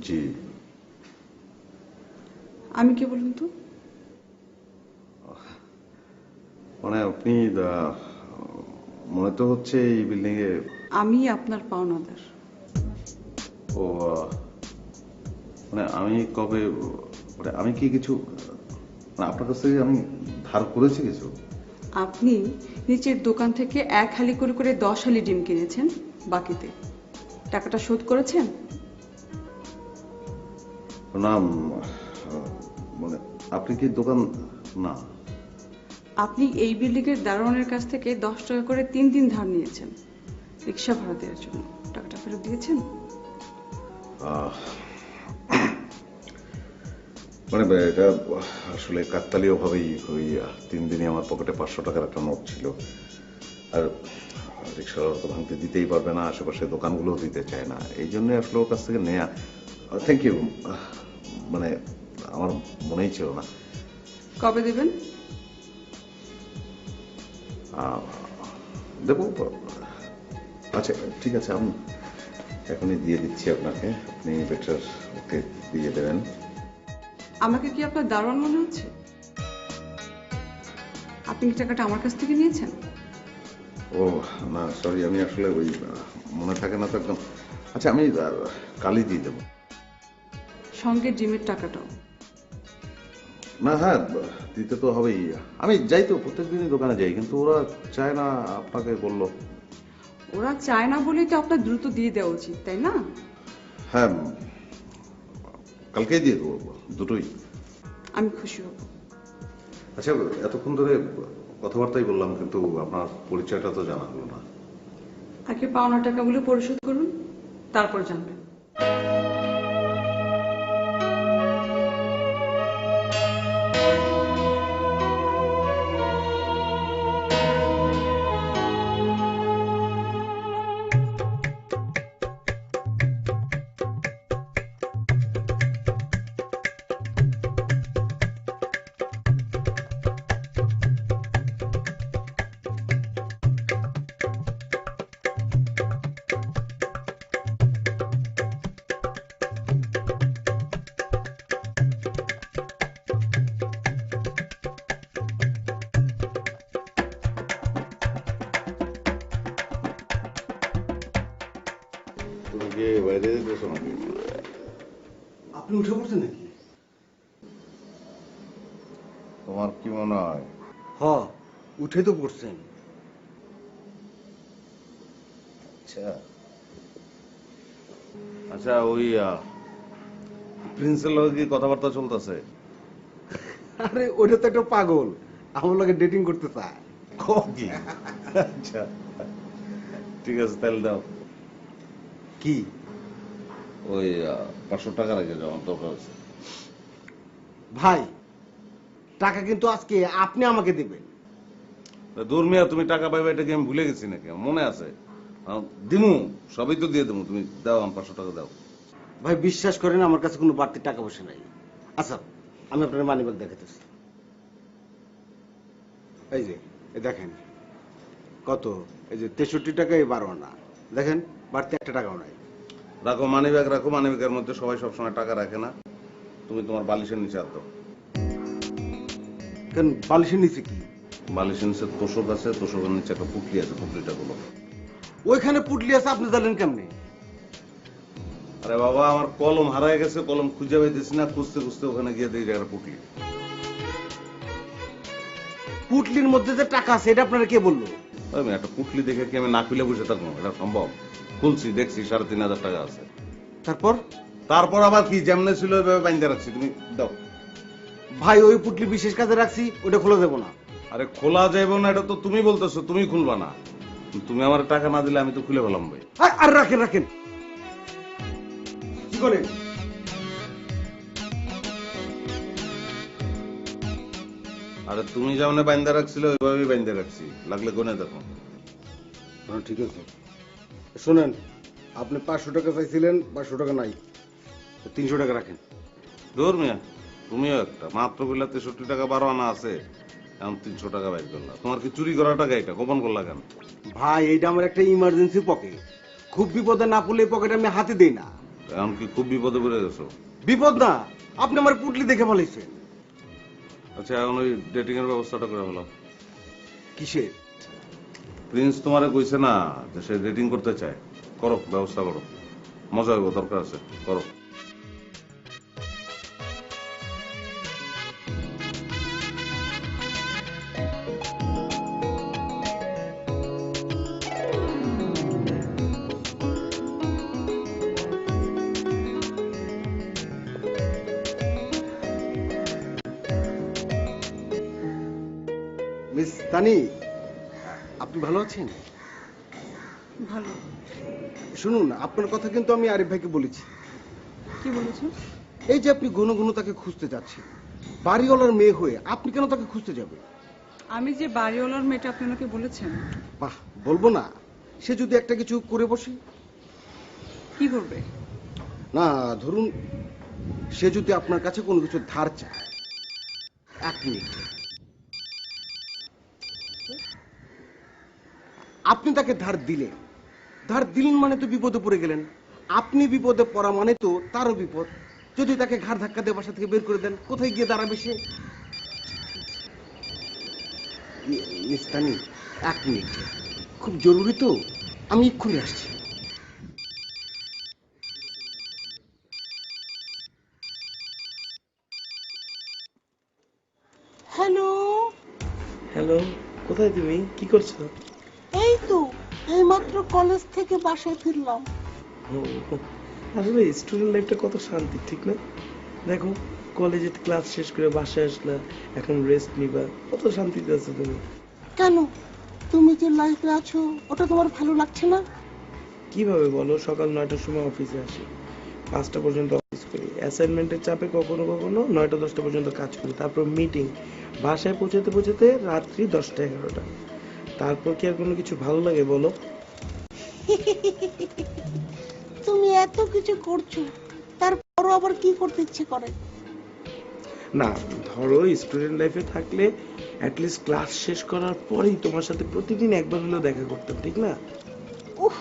জি। আমি কে বলুন তো? মানে আপনি মনে তো হচ্ছে এই বিল্ডিং এ। আমি আপনার পাওনাদার। ও, মানে আমি কবে, মানে আমি কি কিছু, মানে আপনার কাছ থেকে আমি ধার করেছি কিছু? আপনি নিচের দোকান থেকে 1 হালি করে করে 10 হালি ডিম কিনেছেন বাকিতে। টাকাটা শোধ করেছেন? না, মানে আপনি কি দোকান, না। আপনি এই বিল্ডিং এর দারোয়ানের কাছ থেকে 10 টাকা করে 3 দিন ধার নিয়েছেন রিক্সা ভাড়া দেওয়ার জন্য। টাকাটা ফেরত দিয়েছেন? মানে এটা আসলে কাকতালীয় ভাবেই ওই 3 দিনে আমার পকেটে 500 টাকার একটা নোট ছিল। আর রিক্সাওয়ালা তো ভাঙতে দিতেই পারবে না, আশেপাশে দোকানগুলোও দিতে চায় না, এই জন্য আসলে ওর কাছ থেকে নেয়া। থ্যাংক ইউ, মানে আমার মনেই ছিল না। কবে দেবেন? দেবো। আচ্ছা ঠিক আছে, আমি এখনই দিয়ে দিচ্ছি আপনাকে, আপনি বেটার ওকে দিয়ে দেবেন। আমাকে কি আপনার দারোয়ান মনে হচ্ছে? আপনি কি টাকাটা আমার কাছ থেকে নিয়েছেন? ও না, সরি, আমি আসলে ওই মনে থাকে না তো একদম। আচ্ছা আমি কালই দিয়ে দেবো। সঙ্গে ডিমের টাকাটাও। না হ্যাঁ, দিতে তো হবেই। আমি যাই তো, প্রত্যেকদিনই দোকানে যাই, কিন্তু ওরা চায় না, আপনাকে বললো। ওরা চায় না বলেই তো আপনার দ্রুত দিয়ে দেওয়া উচিত, তাই না? হ্যাঁ, কালকেই দিয়ে দেবো, দুটোই। আমি খুশি হব। আচ্ছা, এতক্ষণ ধরে কথাবার্তাই বললাম, কিন্তু আপনার পরিচয়টা তো জানা হলো না। আগে পাওনা টাকাগুলো পরিশোধ করুন, তারপর জানবেন। দিতেছো নাকি? আপনি উঠে পড়ছেন নাকি? তোমার কি মনে হয়? হ, উঠে তো পড়ছেন। আচ্ছা আচ্ছা, ওই প্রিন্সের লগে কি কথাবার্তা চলতেছে? আরে ওটা তো একটা পাগল, আমার লগে ডেটিং করতে চায়। কি? আচ্ছা ঠিক আছে, তাহলে দাও। কি? ওই 500 টাকা রেখে যাও, আমার দরকার আছে। ভাই, টাকা কিন্তু আজকে আপনি আমাকে দেবেন। দূর মিয়া, তুমি টাকা পাইবে এটা কি আমি ভুলে গেছি নাকি? আমার মনে আছে, দিমু, সবই তো দিয়ে দেবো। তুমি দাও, আমার 500 টাকা দাও। ভাই বিশ্বাস করেন, আমার কাছে কোনো বাড়তি টাকা পয়সা নাই। আচ্ছা, আমি আপনার মানি ব্যাগ দেখাতেছি। এই যে দেখেন কত, এই যে 63 টাকায় 12 আনা। দেখেন বাড়তি একটা টাকাও নাই। রাখো মানি ব্যাগ, রাখো। মানি ব্যাগের মধ্যে সবাই সবসময় টাকা রাখে না। তুমি তোমার বালিশের নিচে হাত দাও। কেন, বালিশের নিচে কি? বালিশের নিচে তোষক আছে, তোষকের নিচে একটা পুটলি আছে, পুটলিটা গুলো। ওইখানে পুটলি আছে, আপনি জানেন কেমনে? আরে বাবা, আমার কলম হারায় গেছে, কলম খুঁজে পাইতেছি না, খুঁজতে খুঁজতে ওখানে গিয়ে দেখি একটা পুটলি। পুটলির মধ্যে যে টাকা আছে এটা আপনারা কে বললো? একটা পুটলি দেখে কি আমি না খুলে বসে থাকবো? এটা সম্ভব? খুলছি, দেখছি 3,500 টাকা আছে। তারপর? তারপর আবার কি, যেমনে ছিল ওইভাবে বাইন্ধে রাখছি। তুমি দাও। ভাই, ওই পুটলি বিশেষ কাজে রাখছি, ওটা খোলা যাবো না। আরে খোলা যাইব না, এটা তো তুমি বলতেছো, তুমি খুলবা না। তুমি আমার টাকা না দিলে আমি তো খুলে ফেলাম ভাই। আর রাখেন রাখেন, কি করেন? আরে তুমি যেমন বাইন্ধে রাখছিলে ওইভাবেই বাইন্ধে রাখছি, লাগলে গুনে দেখো। ঠিক আছে, শোনেন, আপনি 500 টাকা চাইছিলেন, 500 টাকা নাই, 300 টাকা রাখেন। দূর মিয়া, তুমিও একটা, মাত্র বললা 63 টাকা 12 আনা আছে, এখন 300 টাকা বাইর করলা। তোমার কি চুরি করা টাকা? এটা গোপন করলা কেন? ভাই, এইটা আমার একটা ইমার্জেন্সি পকেট, খুব বিপদে না পড়লে এই পকেট আমি হাতে দেই না। এখন কি খুব বিপদে পড়ে গেছো? বিপদ না, আপনি আমার পুটলি দেখে ফেলেছেন। আচ্ছা, এখন ওই ডেটিং এর ব্যবস্থাটা করে ফেলাও। কিসে? প্রিন্স তোমারে কইছে না যে সে ডেটিং করতে চায়? করো, ব্যবস্থা করো, মজা হইব, দরকার আছে, করো। মিস তানি, আপনি ভালো আছেন? ভালো। শুনুন, আপনার কথা কিন্তু আমি আরিফ ভাইকে বলেছি। কি বলেছেন? এই যে আপনি ঘন ঘন তাকে খুঁজতে যাচ্ছেন, বাড়িওয়ালার মেয়ে হয়ে আপনি কেন তাকে খুঁজতে যাবেন? আমি যে বাড়িওয়ালার মেয়েটা আপনি ওনাকে বলেছেন? বাহ, বলবো না। সে যদি একটা কিছু করে বসে? কি করবে? না, ধরুন সে যদি আপনার কাছে কোনো কিছু ধার চায়। 1 মিনিট, আপনি তাকে ধার দিলেন, ধার দিলেন মানে তো বিপদে পড়ে গেলেন। আপনি বিপদে পড়া মানে তো তারও বিপদ। যদি তাকে ঘাড় ধাক্কা দিয়ে বাসা থেকে বের করে দেন, কোথায় গিয়ে দাঁড়াবে সে? মিস তানি, 1 মিনিট, খুব জরুরি তো, আমি এক্ষুনি আসছি। হ্যালো, হ্যালো, কোথায় তুমি? কি করছো? এই তো এইমাত্র কলেজ থেকে বাসায় ফিরলাম। আসলে স্টুডেন্ট লাইফটা কত শান্তি, ঠিক না? দেখো, কলেজে ক্লাস শেষ করে বাসায় আসলা, এখন রেস্ট নিবা, কত শান্তিতে আছো তুমি। কেন, তুমি যে লাইফে আছো ওটা তোমার ভালো লাগছে না? কিভাবে বলো? সকাল 9টার সময় অফিসে আসি, 5টা পর্যন্ত অফিস করি, অ্যাসাইনমেন্টের চাপে কখনো কখনো 9টা 10টা পর্যন্ত কাজ করি, তারপর মিটিং, বাসায় পৌঁছাতে পৌঁছাতে রাত্রি 10টা 11টা। তারপর কি আর কোনো কিছু ভালো লাগে বলো? তুমি এত কিছু করছো, তারপরও আবার কি করতে ইচ্ছে করে? না, ধরো স্টুডেন্ট লাইফে থাকলে অ্যাটলিস্ট ক্লাস শেষ করার পরেই তোমার সাথে প্রতিদিন একবার হলেও দেখা করতাম, ঠিক না? উফ,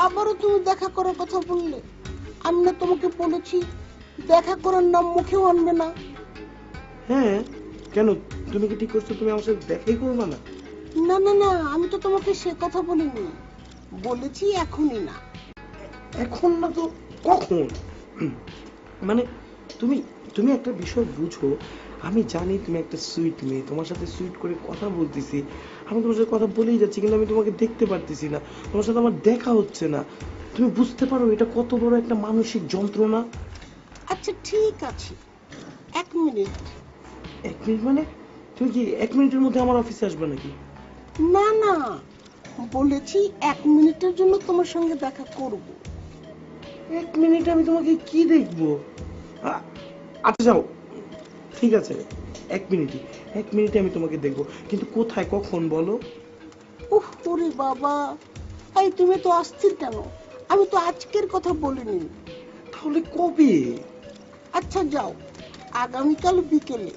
আবারও তুমি দেখা করার কথা বললে। আমি না তোমাকে বলেছি দেখা করার নাম মুখেও আনবে না? হ্যাঁ, কেন, তুমি কি ঠিক করছো তুমি আমার সাথে দেখাই করবে না? না না না, আমি তো তোমাকে সে কথা বলিনি, বলেছি এখনই না। এখন না তো কখন? মানে তুমি তুমি একটা বিষয় বুঝো, আমি জানি তুমি একটা সুইট মেয়ে, তোমার সাথে সুইট করে কথা বলতেছি, আমি তোমার সাথে কথা বলেই যাচ্ছি, কিন্তু আমি তোমাকে দেখতে পারতেছি না, তোমার সাথে আমার দেখা হচ্ছে না। তুমি বুঝতে পারো এটা কত বড় একটা মানসিক যন্ত্রণা? আচ্ছা ঠিক আছে, 1 মিনিট। 1 মিনিট মানে? তুমি কি 1 মিনিটের মধ্যে আমার অফিসে আসবে নাকি? না না, বলেছি 1 মিনিটের জন্য তোমার সঙ্গে দেখা করব। 1 মিনিটে আমি তোমাকে কি দেখবো? আচ্ছা যাও, ঠিক আছে, 1 মিনিটে আমি তোমাকে দেখবো, কিন্তু কোথায় কখন বলো? উফ ওরে বাবা, এই তুমি তো অস্থির কেন? আমি তো আজকের কথা বলিনি। তাহলে কবে? আচ্ছা যাও, আগামীকাল বিকেলে।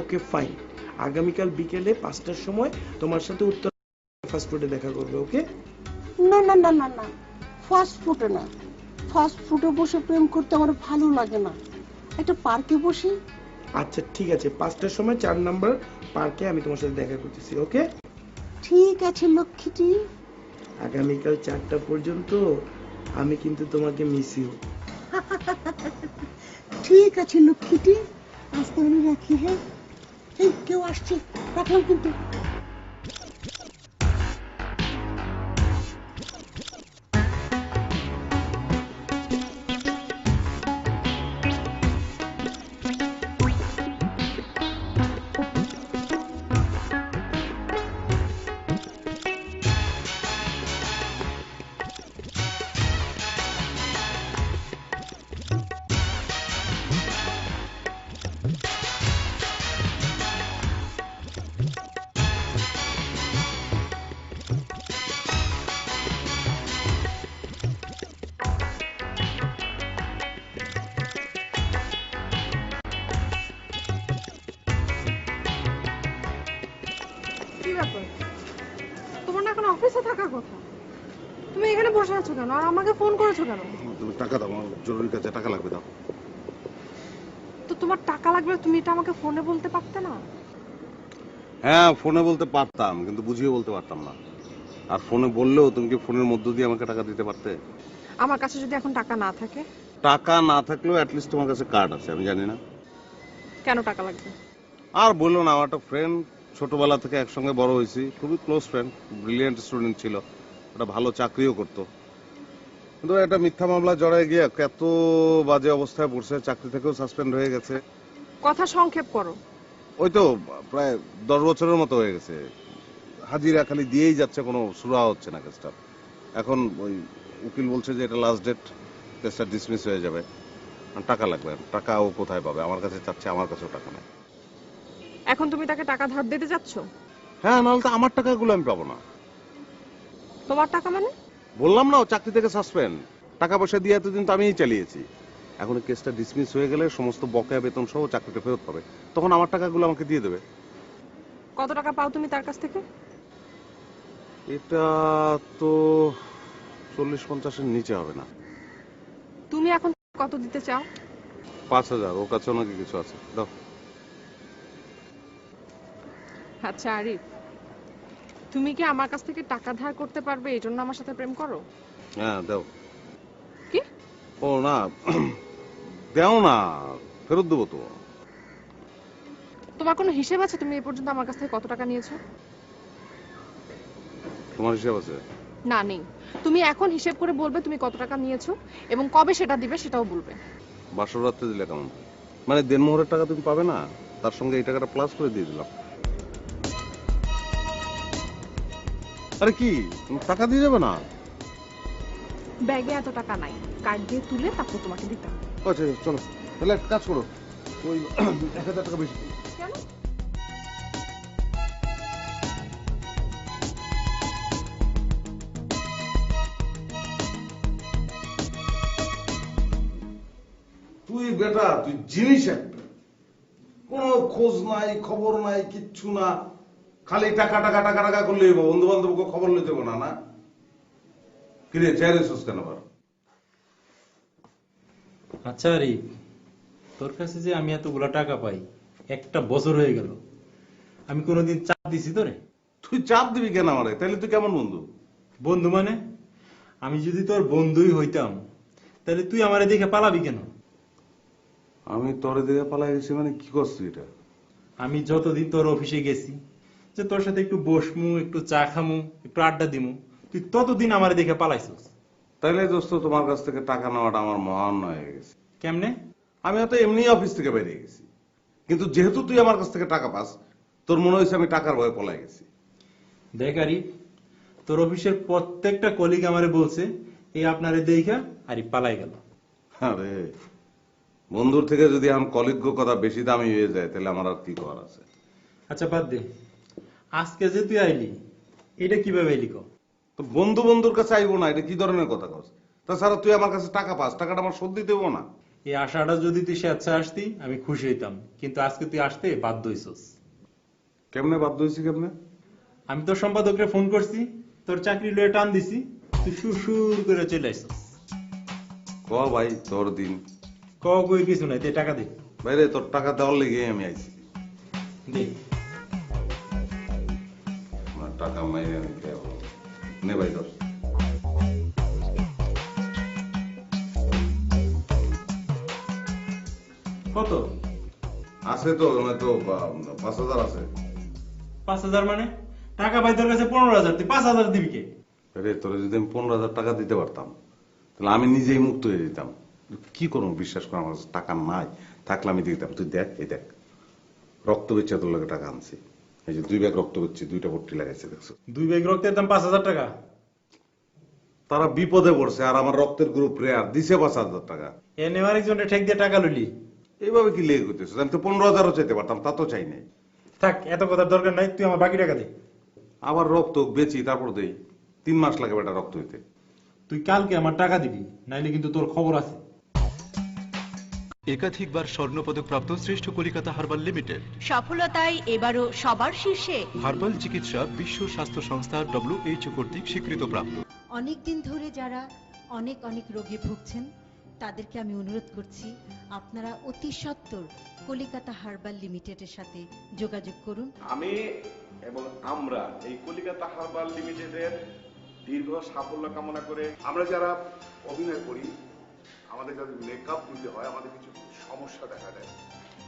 ওকে ফাইন, আগামীকাল বিকেলে 5টার সময় তোমার সাথে উত্তর ফাস্ট ফুডে দেখা করবে। ওকে? না না না না না, ফাস্ট ফুডে না। ফাস্ট ফুডে বসে প্রেম করতে আমার ভালো লাগে না, একটা পার্কে বসি। আচ্ছা ঠিক আছে, 5টার সময় 4 নাম্বার পার্কে আমি তোমার সাথে দেখা করতেছি। ওকে? ঠিক আছে লক্ষ্মীটি। আগামীকাল 4টা পর্যন্ত আমি কিন্তু তোমাকে মিস ইউ। ঠিক আছে লক্ষ্মীটি, আজ তাহলে রাখি। হ্যাঁ, এই কেউ আসছে, রাখলাম কিন্তু। কি ব্যাপার, তোমার না এখন অফিসে থাকার কথা, তুমি এখানে বসে আছো কেন আর আমাকে ফোন করেছো কেন? তুমি টাকা দাও, আমার জরুরি কাজে টাকা লাগবে, দাও। তো তোমার টাকা লাগবে তুমি এটা আমাকে ফোনে বলতে পারতে না? হ্যাঁ, ফোনে বলতে পারতাম, কিন্তু বুঝিয়ে বলতে পারতাম না। আর ফোনে বললেও তুমি কি ফোনের মধ্য দিয়ে আমাকে টাকা দিতে পারতে? আমার কাছে যদি এখন টাকা না থাকে? টাকা না থাকলেও অ্যাটলিস্ট তোমার কাছে কার্ড আছে, আমি জানি না। কেন টাকা লাগবে? আর বললো না, আমার একটা ফ্রেন্ড, ছোটবেলা থেকে একসঙ্গে বড় হয়েছি, খুবই ক্লোজ ফ্রেন্ড, ব্রিলিয়েন্ট স্টুডেন্ট ছিল, একটা ভালো চাকরিও করতো, কিন্তু একটা মিথ্যা মামলা জড়ায় গিয়ে এত বাজে অবস্থায় পড়ছে, চাকরি থেকেও সাসপেন্ড হয়ে গেছে। কথা সংক্ষেপ করো। ওই তো প্রায় 10 বছরের মতো হয়ে গেছে, হাজিরা খালি দিয়েই যাচ্ছে, কোনো সুরা হচ্ছে না কেসটা। এখন ওই উকিল বলছে যে এটা লাস্ট ডেট, কেসটা ডিসমিস হয়ে যাবে। টাকা লাগবে, টাকা ও কোথায় পাবে? আমার কাছে চাচ্ছে, আমার কাছেও টাকা নেই। এখন তুমি তাকে টাকা ধার দিতে যাচ্ছ? হ্যাঁ, নাহলে তো আমার টাকাগুলো আমি পাবো না। তোমার টাকা মানে? বললাম না, ও চাকরি থেকে সাসপেন্ড, টাকা পয়সা দিয়ে এতদিন তো আমিই চালিয়েছি। এখন কেসটা ডিসমিস হয়ে গেলে সমস্ত বকেয়া বেতন সহ চাকরিটা ফেরত পাবে, তখন আমার টাকাগুলো আমাকে দিয়ে দেবে। কত টাকা পাও তুমি তার কাছ থেকে? এটা তো 40-50-এর নিচে হবে না। তুমি এখন কত দিতে চাও? 5,000, ওর কাছেও নাকি কিছু আছে, দাও। আচ্ছা আরিফ, তুমি কি আমার কাছ থেকে টাকা ধার করতে পারবে এই জন্য আমার সাথে প্রেম করো? হ্যাঁ, দাও। কি? ও না, দাও না, ফেরত দেবো তো। তোমার কোনো হিসেব আছে তুমি এই পর্যন্ত আমার কাছ থেকে কত টাকা নিয়েছো? তোমার হিসাব আছে? না, নেই। তুমি এখন হিসেব করে বলবে তুমি কত টাকা নিয়েছো এবং কবে সেটা দিবে সেটাও বলবে। বাসর রাত্রে দিলে কেমন? মানে দেনমোহরের টাকা তুমি পাবে না, তার সঙ্গে এই টাকাটা প্লাস করে দিয়ে দিলাম। আরে কি, তুমি টাকা দিয়ে যাবে না? ব্যাগে এত টাকা নাই, কার্ড দিয়ে তুলে তারপর তোমাকে দিতে হবে। আচ্ছা চলো, তাহলে একটা কাজ করো, ওই 1,000 টাকা বেশি দিই। কেন? তুই বেটা, তুই জিনিস একটা, কোনো খোঁজ নাই, খবর নাই, কিচ্ছু না, খালি টাকা টাকা টাকা টাকা করলেই বন্ধু বান্ধবকে খবর নিতে দেবো না। না কিরে, চেয়ারে সুস কেন আবার? আচ্ছা আরিফ, তোর কাছে যে আমি এতগুলা টাকা পাই, একটা বছর হয়ে গেল, আমি কোনোদিন চাপ দিছি তোরে? তুই চাপ দিবি কেন আমারে? তাহলে তুই কেমন বন্ধু? বন্ধু মানে আমি যদি তোর বন্ধুই হইতাম তাহলে তুই আমারে দেখে পালাবি কেন? আমি তোরে দিকে পালাই গেছি মানে কি করছি এটা? আমি যতদিন তোর অফিসে গেছি যে তোর সাথে একটু বসমু, একটু চা খামু, একটু আড্ডা দিমু, তুই ততদিন আমারে দেখে পালাইছিস। তাইলে দোস্ত তোমার কাছ থেকে টাকা নেওয়াটা আমার মহান হয়ে গেছে। কেমনে? আমি হয়তো এমনি অফিস থেকে বেরিয়ে গেছি, কিন্তু যেহেতু তুই আমার কাছ থেকে টাকা পাস, তোর মনে হয়েছে আমি টাকার ভয়ে পলাই গেছি। দেখ আরিফ, তোর অফিসের প্রত্যেকটা কলিগ আমারে বলছে এই আপনারে দেখা আরিফ পালাই গেল। আরে বন্ধুর থেকে যদি এখন কলিগ্য কথা বেশি দামি হয়ে যায় তাহলে আমার আর কি করার আছে? আচ্ছা বাদ দে, আজকে যে তুই আইলি এটা কিভাবে আইলি ক? তো বন্ধু বন্ধুর কাছে আইবো না, এটা কি ধরনের কথা কস? তাছাড়া তুই আমার কাছে টাকা পাস, টাকাটা আমার শোধ দিতে হবো না? এই আশাটা যদি তুই স্বেচ্ছায় আসতি আমি খুশি হইতাম, কিন্তু আজকে তুই আসতে বাধ্য হইছস। কেমনে বাধ্য হয়েছি? কেমনে? আমি তোর সম্পাদককে ফোন করছি, তোর চাকরি লয়ে টান দিছি, তুই সুর করে চলে আসছস। ক ভাই তোর দিন। কই কিছু নাই, তুই টাকা দে। বাইরে তোর টাকা দেওয়ার লেগে আমি আইছি। দে। আমার টাকা মাইরে নিতে হবে। নে ভাই তোর। কত আছে তো, তো 5,000 আছে। 5,000 মানে? টাকা পাই তোর কাছে 15,000, তুই 5,000 দিবি কে? আরে তোরে যদি আমি 15,000 টাকা দিতে পারতাম তাহলে আমি নিজেই মুক্ত হয়ে যেতাম। কি করুন, বিশ্বাস করে আমার কাছে টাকা নাই, থাকলে আমি দিতাম। তুই দেখ, এই দেখ রক্ত বেচে তোর লাগে টাকা আনছি। এই যে 2 ব্যাগ রক্ত বেচছি, 2টা পট্টি লাগাইছে, দেখছো? 2 ব্যাগ রক্তের দাম 5,000 টাকা? তারা বিপদে পড়ছে আর আমার রক্তের গ্রুপ রেয়ার দিছে 5,000 টাকা। এ নেওয়ার একজনের ঠেক দিয়ে টাকা লইলি? এইভাবে কি লেগে করতেছ? আমি তো 15,000ও চাইতে পারতাম, তা তো চাই নাই। থাক, এত কথার দরকার নাই, তুই আমার বাকি টাকা দে। আবার রক্ত বেচি তারপর দেই, 3 মাস লাগে বেটা রক্ত হইতে। তুই কালকে আমার টাকা দিবি, নাইলে কিন্তু তোর খবর আছে। একাধিকবার স্বর্ণপদক প্রাপ্ত শ্রেষ্ঠ কলিকাতা হার্বাল লিমিটেড সফলতায় এবারও সবার শীর্ষে। হার্বাল চিকিৎসা বিশ্ব স্বাস্থ্য সংস্থা WHO কর্তৃক স্বীকৃতপ্রাপ্ত। অনেকদিন ধরে যারা অনেক অনেক রোগে ভুগছেন তাদেরকে আমি অনুরোধ করছি আপনারা অতি সত্বর কলিকাতা হার্বাল লিমিটেডের সাথে যোগাযোগ করুন। আমি এবং আমরা এই কলিকাতা হার্বাল লিমিটেডের দীর্ঘ সাফল্য কামনা করে, আমরা যারা অভিনয় করি আমাদের যাদের মেকআপ দিতে হয় আমাদের কিছু সমস্যা দেখা দেয়,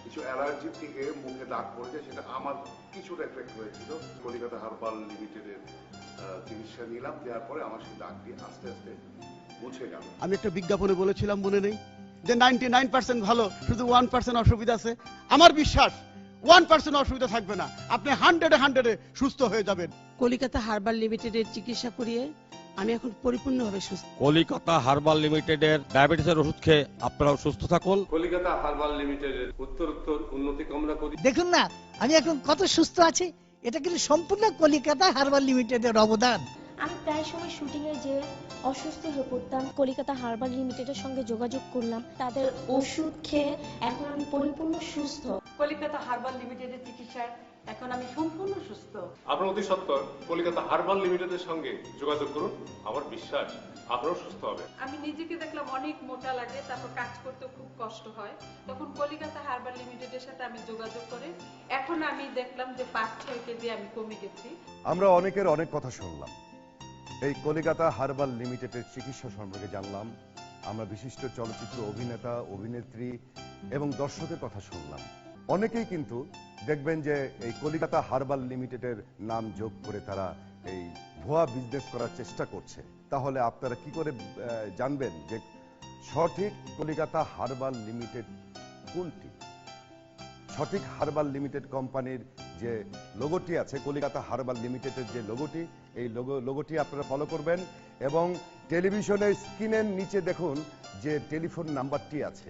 কিছু অ্যালার্জি থেকে মুখে দাগ পড়ে যায়, সেটা আমার কিছুটা এফেক্ট হয়েছিল। কলিকাতা হার্বাল লিমিটেডের চিকিৎসা নিলাম, দেওয়ার পরে আমার সেই দাগটি আস্তে আস্তে মুছে গেল। আমি একটা বিজ্ঞাপনে বলেছিলাম মনে নেই যে 99% ভালো, শুধু 1% অসুবিধা আছে। আমার বিশ্বাস 1% অসুবিধা থাকবে না, আপনি 100-এ সুস্থ হয়ে যাবেন। কলিকাতা হার্বাল লিমিটেডের চিকিৎসা করিয়ে আমি এখন পরিপূর্ণভাবে সুস্থ। কলিকাতা হার্বাল লিমিটেডের ডায়াবেটিসের ওষুধ খেয়ে আপনারাও সুস্থ থাকুন। কলিকাতা হার্বাল লিমিটেডের উত্তরোত্তর উন্নতি কামনা করি। দেখুন না আমি এখন কত সুস্থ আছি, এটা কিন্তু সম্পূর্ণ কলিকাতা হার্বাল লিমিটেডের অবদান। আমি প্রায় সময় শুটিং এ যে অসুস্থ হয়ে পড়তাম, কলিকাতা হার্বাল লিমিটেডের সঙ্গে যোগাযোগ করলাম, তাদের ওষুধ খেয়ে এখন আমি পরিপূর্ণ সুস্থ। কলিকাতা হার্বাল লিমিটেডের চিকিৎসায় এখন আমি সম্পূর্ণ সুস্থ। আপনার অতি সত্বর কলিকাতা হার্বাল লিমিটেডের সঙ্গে যোগাযোগ করুন, আমার বিশ্বাস আপনারাও সুস্থ হবে। আমি নিজেকে দেখলাম অনেক মোটা লাগে, তারপর কাজ করতে খুব কষ্ট হয়, তখন কলিকাতা হার্বাল লিমিটেডের সাথে আমি যোগাযোগ করে এখন আমি দেখলাম যে 5-6 কেজি আমি কমে গেছি। আমরা অনেকের অনেক কথা শুনলাম, এই কলিকাতা হার্বাল লিমিটেডের চিকিৎসা সম্পর্কে জানলাম, আমরা বিশিষ্ট চলচ্চিত্র অভিনেতা, অভিনেত্রী এবং দর্শকের কথা শুনলাম। অনেকেই কিন্তু দেখবেন যে এই কলিকাতা হার্বাল লিমিটেডের নাম যোগ করে তারা এই ভুয়া বিজনেস করার চেষ্টা করছে। তাহলে আপনারা কি করে জানবেন যে সঠিক কলিকাতা হার্বাল লিমিটেড কোনটি? সঠিক হার্বাল লিমিটেড কোম্পানির যে লোগোটি আছে, কলিকাতা হার্বাল লিমিটেডের যে লোগোটি, এই লোগোটি আপনারা ফলো করবেন এবং টেলিভিশনের স্ক্রিনের নিচে দেখুন যে টেলিফোন নাম্বারটি আছে,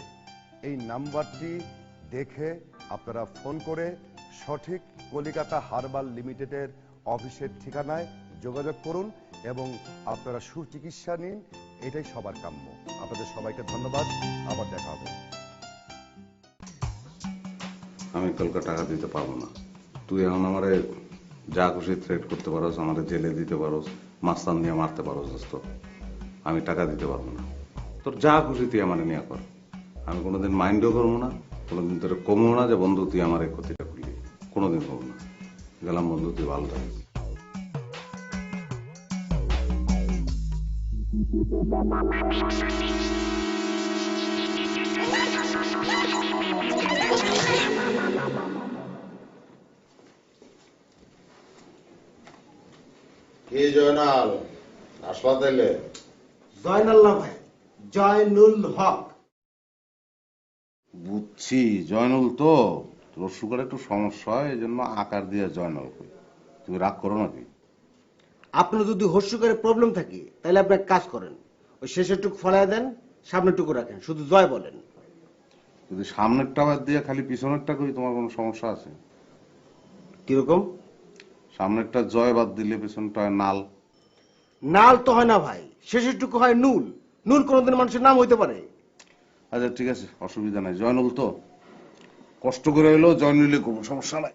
এই নাম্বারটি দেখে আপনারা ফোন করে সঠিক কলিকাতা হার্বাল লিমিটেডের অফিসের ঠিকানায় যোগাযোগ করুন এবং আপনারা সুচিকিৎসা নিন, এটাই সবার কাম্য। আপনাদের সবাইকে ধন্যবাদ, আবার দেখা হবে। আমি কালকে টাকা দিতে পারবো না। তুই এখন আমারে যা খুশি থ্রেট করতে পারোস, আমারে জেলে দিতে পারোস, মাস্তান দিয়ে মারতে পারোস, দোস্ত আমি টাকা দিতে পারবো না। তোর যা খুশি তুই আমার নিয়ে কর, আমি কোনোদিন মাইন্ডও করবো না, কোনোদিন তোর কমবো না যে বন্ধু তুই আমার এই ক্ষতিটা করলি, কোনোদিন করবো না। গেলাম বন্ধু, তুই ভালো থাকিস। কি জয়নাল আসলা তাইলে? জয়নাল্লাহ ভাই, জয়নুল হক। বুঝছি, জয়নুল তো তোর সুগার একটু সমস্যা হয়, এই জন্য আকার দিয়ে জয়নাল কই। তুমি রাগ করো নাকি? আপনার যদি হস্যকারে প্রবলেম থাকে তাহলে আপনি এক কাজ করেন, ওই শেষের টুকু ফলায় দেন, সামনের টুকু রাখেন, শুধু জয় বলেন। যদি সামনেরটা বাদ দিয়ে খালি পিছনেরটা করি, তোমার কোনো সমস্যা আছে? কিরকম? সামনেরটা জয় বাদ দিলে পিছনটা নাল। নাল তো হয় না ভাই, শেষের টুকু হয় নুল। নুল কোনদিন মানুষের নাম হইতে পারে? আচ্ছা ঠিক আছে, অসুবিধা নাই। জয়নুল তো কষ্ট করে হইলেও জয়নুলই কোনো সমস্যা নাই।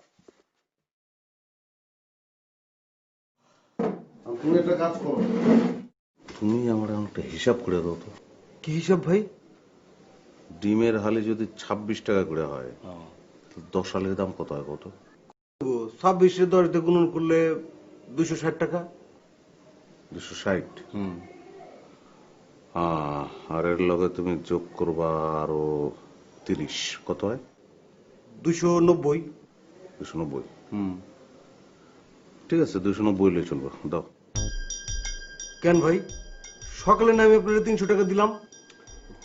তুমি একটা কাজ করো, তুমি আমার একটা হিসাব করে দাও তো। কি হিসাব ভাই? ডিমের হালি যদি 26 টাকা করে হয়, 10 হালের দাম কত হয় কত? 26 10 দিয়ে গুণন করলে 260 টাকা। 260? আর এর লগে তুমি যোগ করবা আরো 30, কত হয়? 290। 290? ঠিক আছে, 290 লই চলবো, দাও। কেন ভাই, সকালে না আমি আপনার 300 টাকা দিলাম?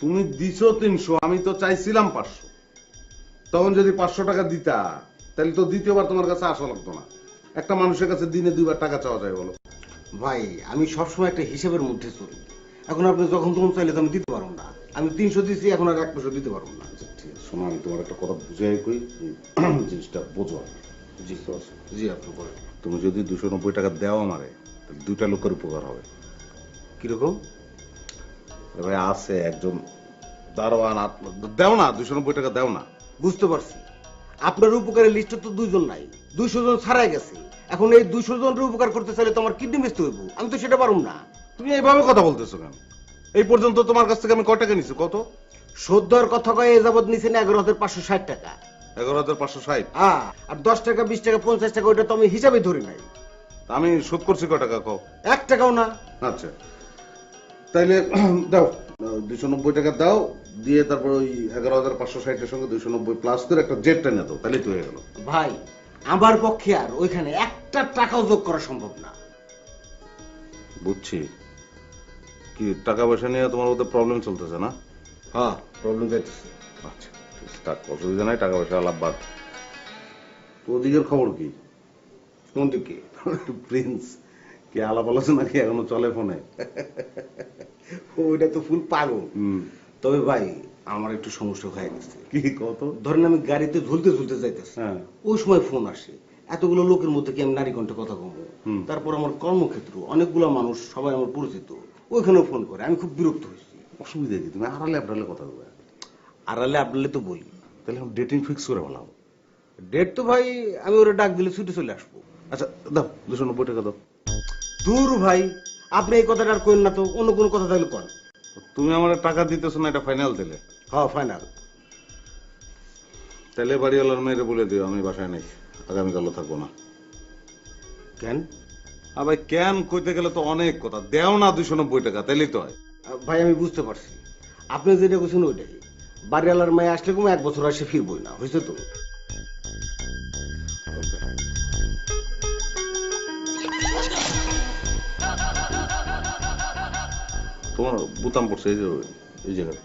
তুমি দিছো 300, আমি তো চাইছিলাম 500। তখন যদি 500 টাকা দিতা, তাহলে তো দ্বিতীয়বার তোমার কাছে আসা লাগতো না। একটা মানুষের কাছে দিনে 2বার টাকা চাওয়া যায় বলো? ভাই আমি সবসময় একটা হিসাবের মধ্যে চলি। এখন আপনি যখন তখন চাইলে তো আমি দিতে পারবো না। আমি 300 দিচ্ছি, এখন আর 1 পয়সা দিতে পারবো না। ঠিক আছে, শোনো, আমি তোমার একটা কথা বুঝাই কই, জিনিসটা বোঝো। জি জি, আপনি বলেন। তুমি যদি 290 টাকা দেও আমারে, তাহলে 2টা লোকের উপকার হবে। কিরকম? ভাই আছে একজন দারোয়ান, দেও না 290 টাকা দেও না। বুঝতে পারছি, আপনার উপকারের লিস্টে তো 2 জন নাই, 200 জন ছাড়াই গেছে। এখন এই 200 জনের উপকার করতে চাইলে তো আমার কিডনি বেচতে হইব, আমি তো সেটা পারুম না। তুমি এইভাবে কথা বলতেছো কেন? এই পর্যন্ত তোমার কাছ থেকে আমি কয় টাকা নিছি কত? সদ্যর কথা কয়ে এ যাবৎ নিছেন 11,560 টাকা। 11,560? আর 10 টাকা 20 টাকা 50 টাকা ওইটা তো আমি হিসাবে ধরি নাই। আমি শোধ করছি কয় টাকা কও? 1 টাকাও না। আচ্ছা তাইলে দাও, 290 টাকা দাও, দিয়ে তারপর ওই 11,560 এর সঙ্গে 290 প্লাস করে একটা জেট টেনে দাও, তাহলেই তো হয়ে গেল। ভাই আমার পক্ষে আর ওইখানে 1টা টাকাও যোগ করা সম্ভব না। বুঝছি, কি টাকা পয়সা নিয়ে তোমার মধ্যে প্রবলেম চলতেছে না? হ্যাঁ, প্রবলেম চলতেছে। আচ্ছা ঠিক, অসুবিধা নাই, টাকা পয়সা আলাপ বাদ। তো ওদিকের খবর কি? কোন দিকে? প্রিন্স কি আলাপ আলোচনা কি এখনো চলে ফোনে? ওইটা তো ফুল পাগল। তবে ভাই আমার একটু সমস্যা হয়ে গেছে। কি কত? ধরেন আমি গাড়িতে ঝুলতে ঝুলতে যাইতেছি, ওই সময় ফোন আসে। এতগুলো লোকের মধ্যে কি আমি নারী কণ্ঠে কথা বলবো? তারপর আমার কর্মক্ষেত্র, অনেকগুলো মানুষ, সবাই আমার পরিচিত, ওইখানেও ফোন করে। আমি খুব বিরক্ত হয়েছি। অসুবিধা কি? তুমি আড়ালে আপনালে কথা বলবে। আড়ালে আপনালে তো বলি, তাহলে আমি ডেটিং ফিক্স করে বললাম। ডেট তো ভাই আমি ওরা ডাক দিলে ছুটে চলে আসবো। আচ্ছা দাও, 290 টাকা দাও। দূর ভাই, আপনি এই কথাটা আর কইন না তো, অন্য কোনো কথা তাহলে কন। তুমি আমার টাকা দিতেছো না, এটা ফাইনাল দিলে? হ্যাঁ ফাইনাল। তাহলে বাড়িওয়ালার মেয়েরে বলে দিও আমি বাসায় নেই, আগামীকালও থাকবো না। কেন? ভাই কেন কইতে গেলে তো অনেক কথা। দেও না 290 টাকা, তাইলেই তো হয়। ভাই আমি বুঝতে পারছি, আপনি যেটা বলছেন ওইটাই। বাড়িওয়ালার মেয়ে আসলে কোনো 1 বছর আসে ফিরবই না, হয়েছে তো? তোমার বোতাম পড়ছে এই জায়গায়।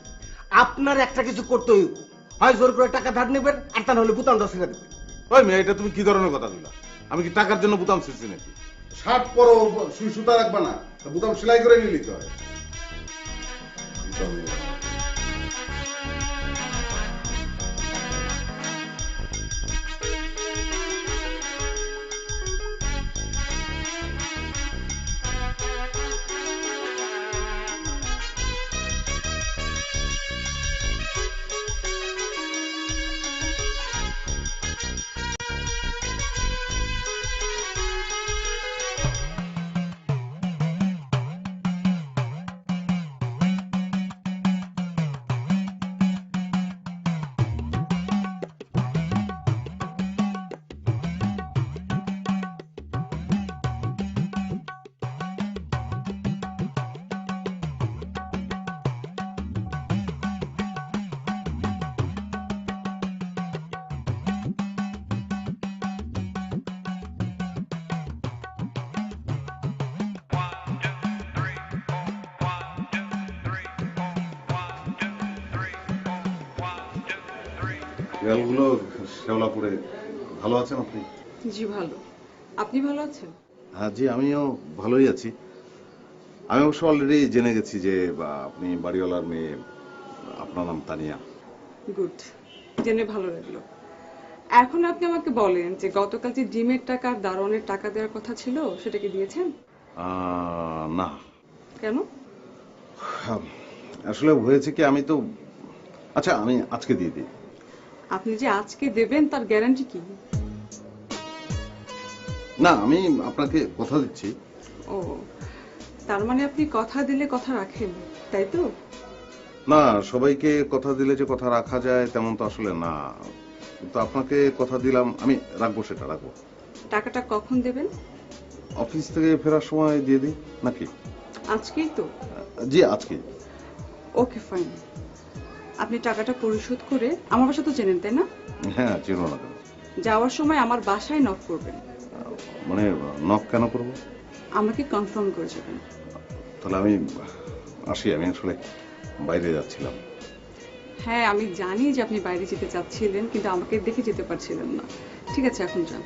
আপনার একটা কিছু করতে হইব, হয় জোর করে টাকা ধার নেবেন, আর তা নাহলে বোতামটা ছেড়ে দেবেন। ওই মেয়ে, এটা তুমি কি ধরনের কথা বললা? আমি কি টাকার জন্য বোতাম ছিঁড়ছি নাকি? শার্ট পরো, সুই সুতা রাখবা না, বোতাম সেলাই করে নিয়ে নিতে হয়। দেয়ালগুলো শ্যাওলাপুরে। ভালো আছেন আপনি? জি ভালো। আপনি ভালো আছেন? হ্যাঁ জি, আমিও ভালোই আছি। আমি অবশ্য অলরেডি জেনে গেছি যে আপনি বাড়িওয়ালার মেয়ে, আপনার নাম তানিয়া। গুড, জেনে ভালো লাগলো। এখন আপনি আমাকে বলেন যে গতকাল যে ডিমের টাকা আর দারোয়ানের টাকা দেওয়ার কথা ছিল সেটা কি দিয়েছেন? না। কেন? আসলে হয়েছে কি, আমি তো, আচ্ছা আমি আজকে দিয়ে দিই। আপনি যে আজকে দেবেন তার গ্যারান্টি কি? না, আমি আপনাকে কথা দিচ্ছি। ও, তার মানে আপনি কথা দিলে কথা রাখেন, তাই তো? না, সবাইকে কথা দিলে যে কথা রাখা যায় তেমন তো আসলে না, কিন্তু আপনাকে কথা দিলাম, আমি রাখবো, সেটা রাখবো। টাকাটা কখন দেবেন? অফিস থেকে ফেরার সময় দিয়ে দিই নাকি? আজকেই তো? জি আজকে। ওকে ফাইন, আপনি টাকাটা পরিশোধ করে আমার বাসা তো চেনেন তাই না? হ্যাঁ চিনো না কেন? যাওয়ার সময় আমার বাসায় নক করবেন। মানে নক কেন করবো? আমাকে কনফার্ম করে যাবেন। তাহলে আমি আসি, আমি আসলে বাইরে যাচ্ছিলাম। হ্যাঁ আমি জানি যে আপনি বাইরে যেতে চাচ্ছিলেন, কিন্তু আমাকে দেখে যেতে পারছিলেন না। ঠিক আছে, এখন যান।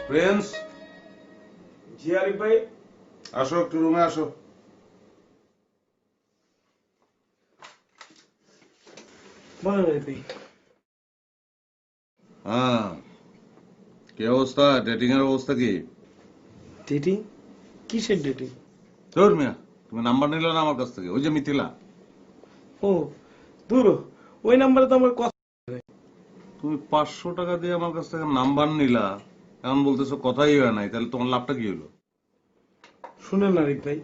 প্রিন্স। জি আরিফ ভাই। আসো, একটু রুমে আসো। বলেন আরিফ ভাই। হ্যাঁ, কি অবস্থা? ডেটিং এর অবস্থা কি? ডেটিং? কিসের ডেটিং? তোর মিয়া, তুমি নাম্বার নিলে না আমার কাছ থেকে, ওই যে মিথিলা। ও দূর, ওই নাম্বারে তো আমার কথা। তুমি 500 টাকা দিয়ে আমার কাছ থেকে নাম্বার নিলা, এখন বলতেছো কথাই হয় নাই, তাহলে তোমার লাভটা কি হলো? শুনেন আরিফ ভাই,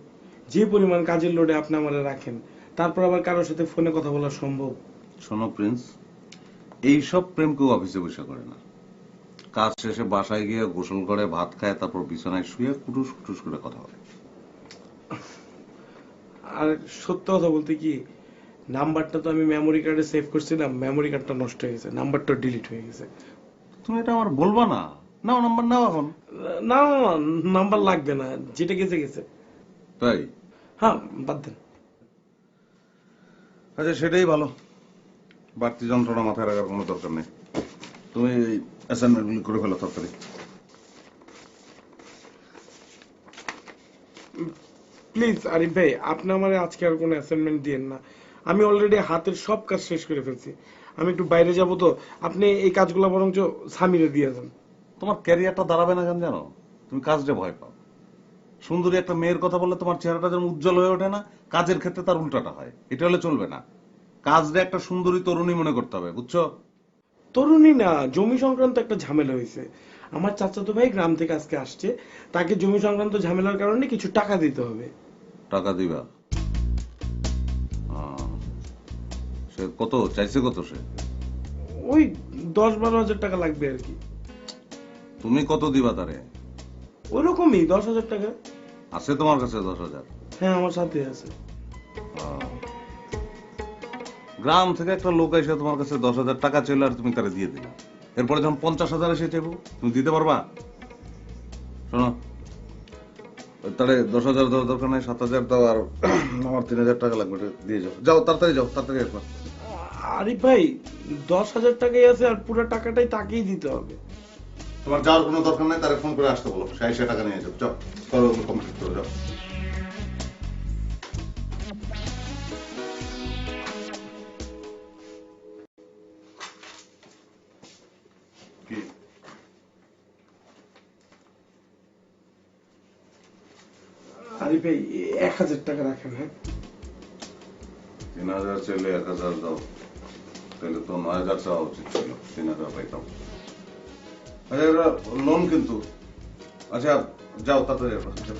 যে পরিমাণ কাজের লোডে আপনি আমারে রাখেন, তারপর আবার কারোর সাথে ফোনে কথা বলা সম্ভব? শোনো প্রিন্স, এইসব প্রেম কেউ অফিসে বসে করে না। কাজ শেষে বাসায় গিয়ে গোসল করে ভাত খায়, তারপর বিছানায় শুয়ে কুটুস কুটুস করে কথা বলে। আর সত্য কথা বলতে কি, নাম্বারটা তো আমি মেমোরি কার্ডে সেভ করছিলাম, মেমোরি কার্ডটা নষ্ট হয়ে গেছে, নাম্বারটা ডিলিট হয়ে গেছে। তুমি এটা আমার বলবা না? নাও নাম্বার, নাও এখন। না নাম্বার লাগবে না, যেটা গেছে গেছে। তাই? হ্যাঁ বাদ দেন। আচ্ছা সেটাই ভালো, বাড়তি যন্ত্রণা মাথায় রাখার কোনো দরকার নেই। তুমি অ্যাসাইনমেন্টগুলি করে ফেলো তাড়াতাড়ি। প্লিজ আরিফ ভাই, আপনি আমার আজকে আর কোনো অ্যাসাইনমেন্ট দিয়েন না। আমি অলরেডি হাতের সব কাজ শেষ করে ফেলছি। আমি একটু বাইরে যাব তো, আপনি এই কাজগুলো বরঞ্চ সামিরে দিয়ে যান। তোমার ক্যারিয়ারটা দাঁড়াবে না কেন জানো? তুমি কাজটা ভয় পাও। সুন্দরী একটা মেয়ের কথা বললে তোমার চেহারাটা যেমন উজ্জ্বল হয়ে ওঠে না, কাজের ক্ষেত্রে তার উল্টাটা হয়। এটা হলে চলবে না। কাজটা একটা সুন্দরী তরুণী মনে করতে হবে, বুঝছো? তরুণী না, জমি সংক্রান্ত একটা ঝামেলা হয়েছে। আমার চাচাতো ভাই গ্রাম থেকে আজকে আসছে, তাকে জমি সংক্রান্ত ঝামেলার কারণে কিছু টাকা দিতে হবে। টাকা দিবা? সে কত চাইছে? কত সে? ওই 10-12 হাজার টাকা লাগবে আর কি। তুমি কত দিবা তারে? ওরকমই 10,000 টাকা। আছে তোমার কাছে 10,000? হ্যাঁ আমার সাথে আছে। গ্রাম থেকে একটা লোক এসে তোমার কাছে 10,000 টাকা চাইলো আর তুমি তারে দিয়ে দিলা। এরপরে যখন 50,000 এসে চাইবো, তুমি দিতে পারবা? শোনো, তাহলে 10,000 দেওয়ার দরকার নাই, 7,000 দাও, আর আমার 3,000 টাকা লাগবে, দিয়ে যাও। যাও তাড়াতাড়ি, যাও তাড়াতাড়ি। একবার আরিফ ভাই 10,000 টাকাই আছে, আর পুরো টাকাটাই তাকেই দিতে হবে। তোমার যাওয়ার কোনো দরকার নাই, তারে ফোন করে আসতে বলো, 60 টাকা নিয়ে যাও। যাও করো, কমপ্লিট করো, যাও। আরিফ ভাই 1,000 টাকা রাখেন। হ্যাঁ 3,000 চাইলে 1,000 দাও, তাহলে তো 9,000 চাওয়া উচিত ছিল, 3,000 পাইতাম। আচ্ছা লোন কিন্তু। আচ্ছা যাও তাড়াতাড়ি, যাও।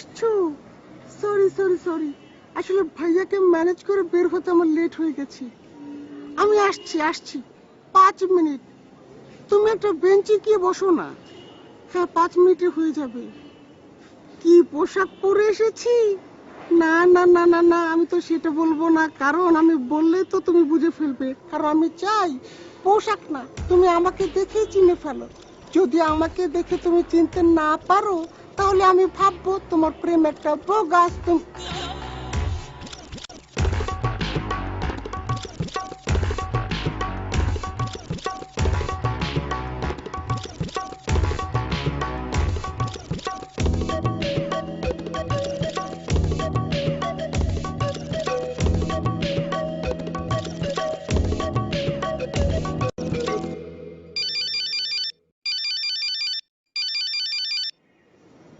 আসছো? সরি সরি সরি, আসলে ভাইয়াকে ম্যানেজ করে বের হতে আমার লেট হয়ে গেছে। আমি আসছি আসছি, 5 মিনিট। তুমি একটা বেঞ্চে গিয়ে বসো না। হ্যাঁ, 5 মিনিটে হয়ে যাবে। কি পোশাক পরে এসেছি? না না না না না, আমি তো সেটা বলবো না, কারণ আমি বললে তো তুমি বুঝে ফেলবে। আর আমি চাই পোশাক না, তুমি আমাকে দেখেই চিনে ফেলো। যদি আমাকে দেখে তুমি চিনতে না পারো, তাহলে আমি ভাববো তোমার প্রেম একটা বোগাস।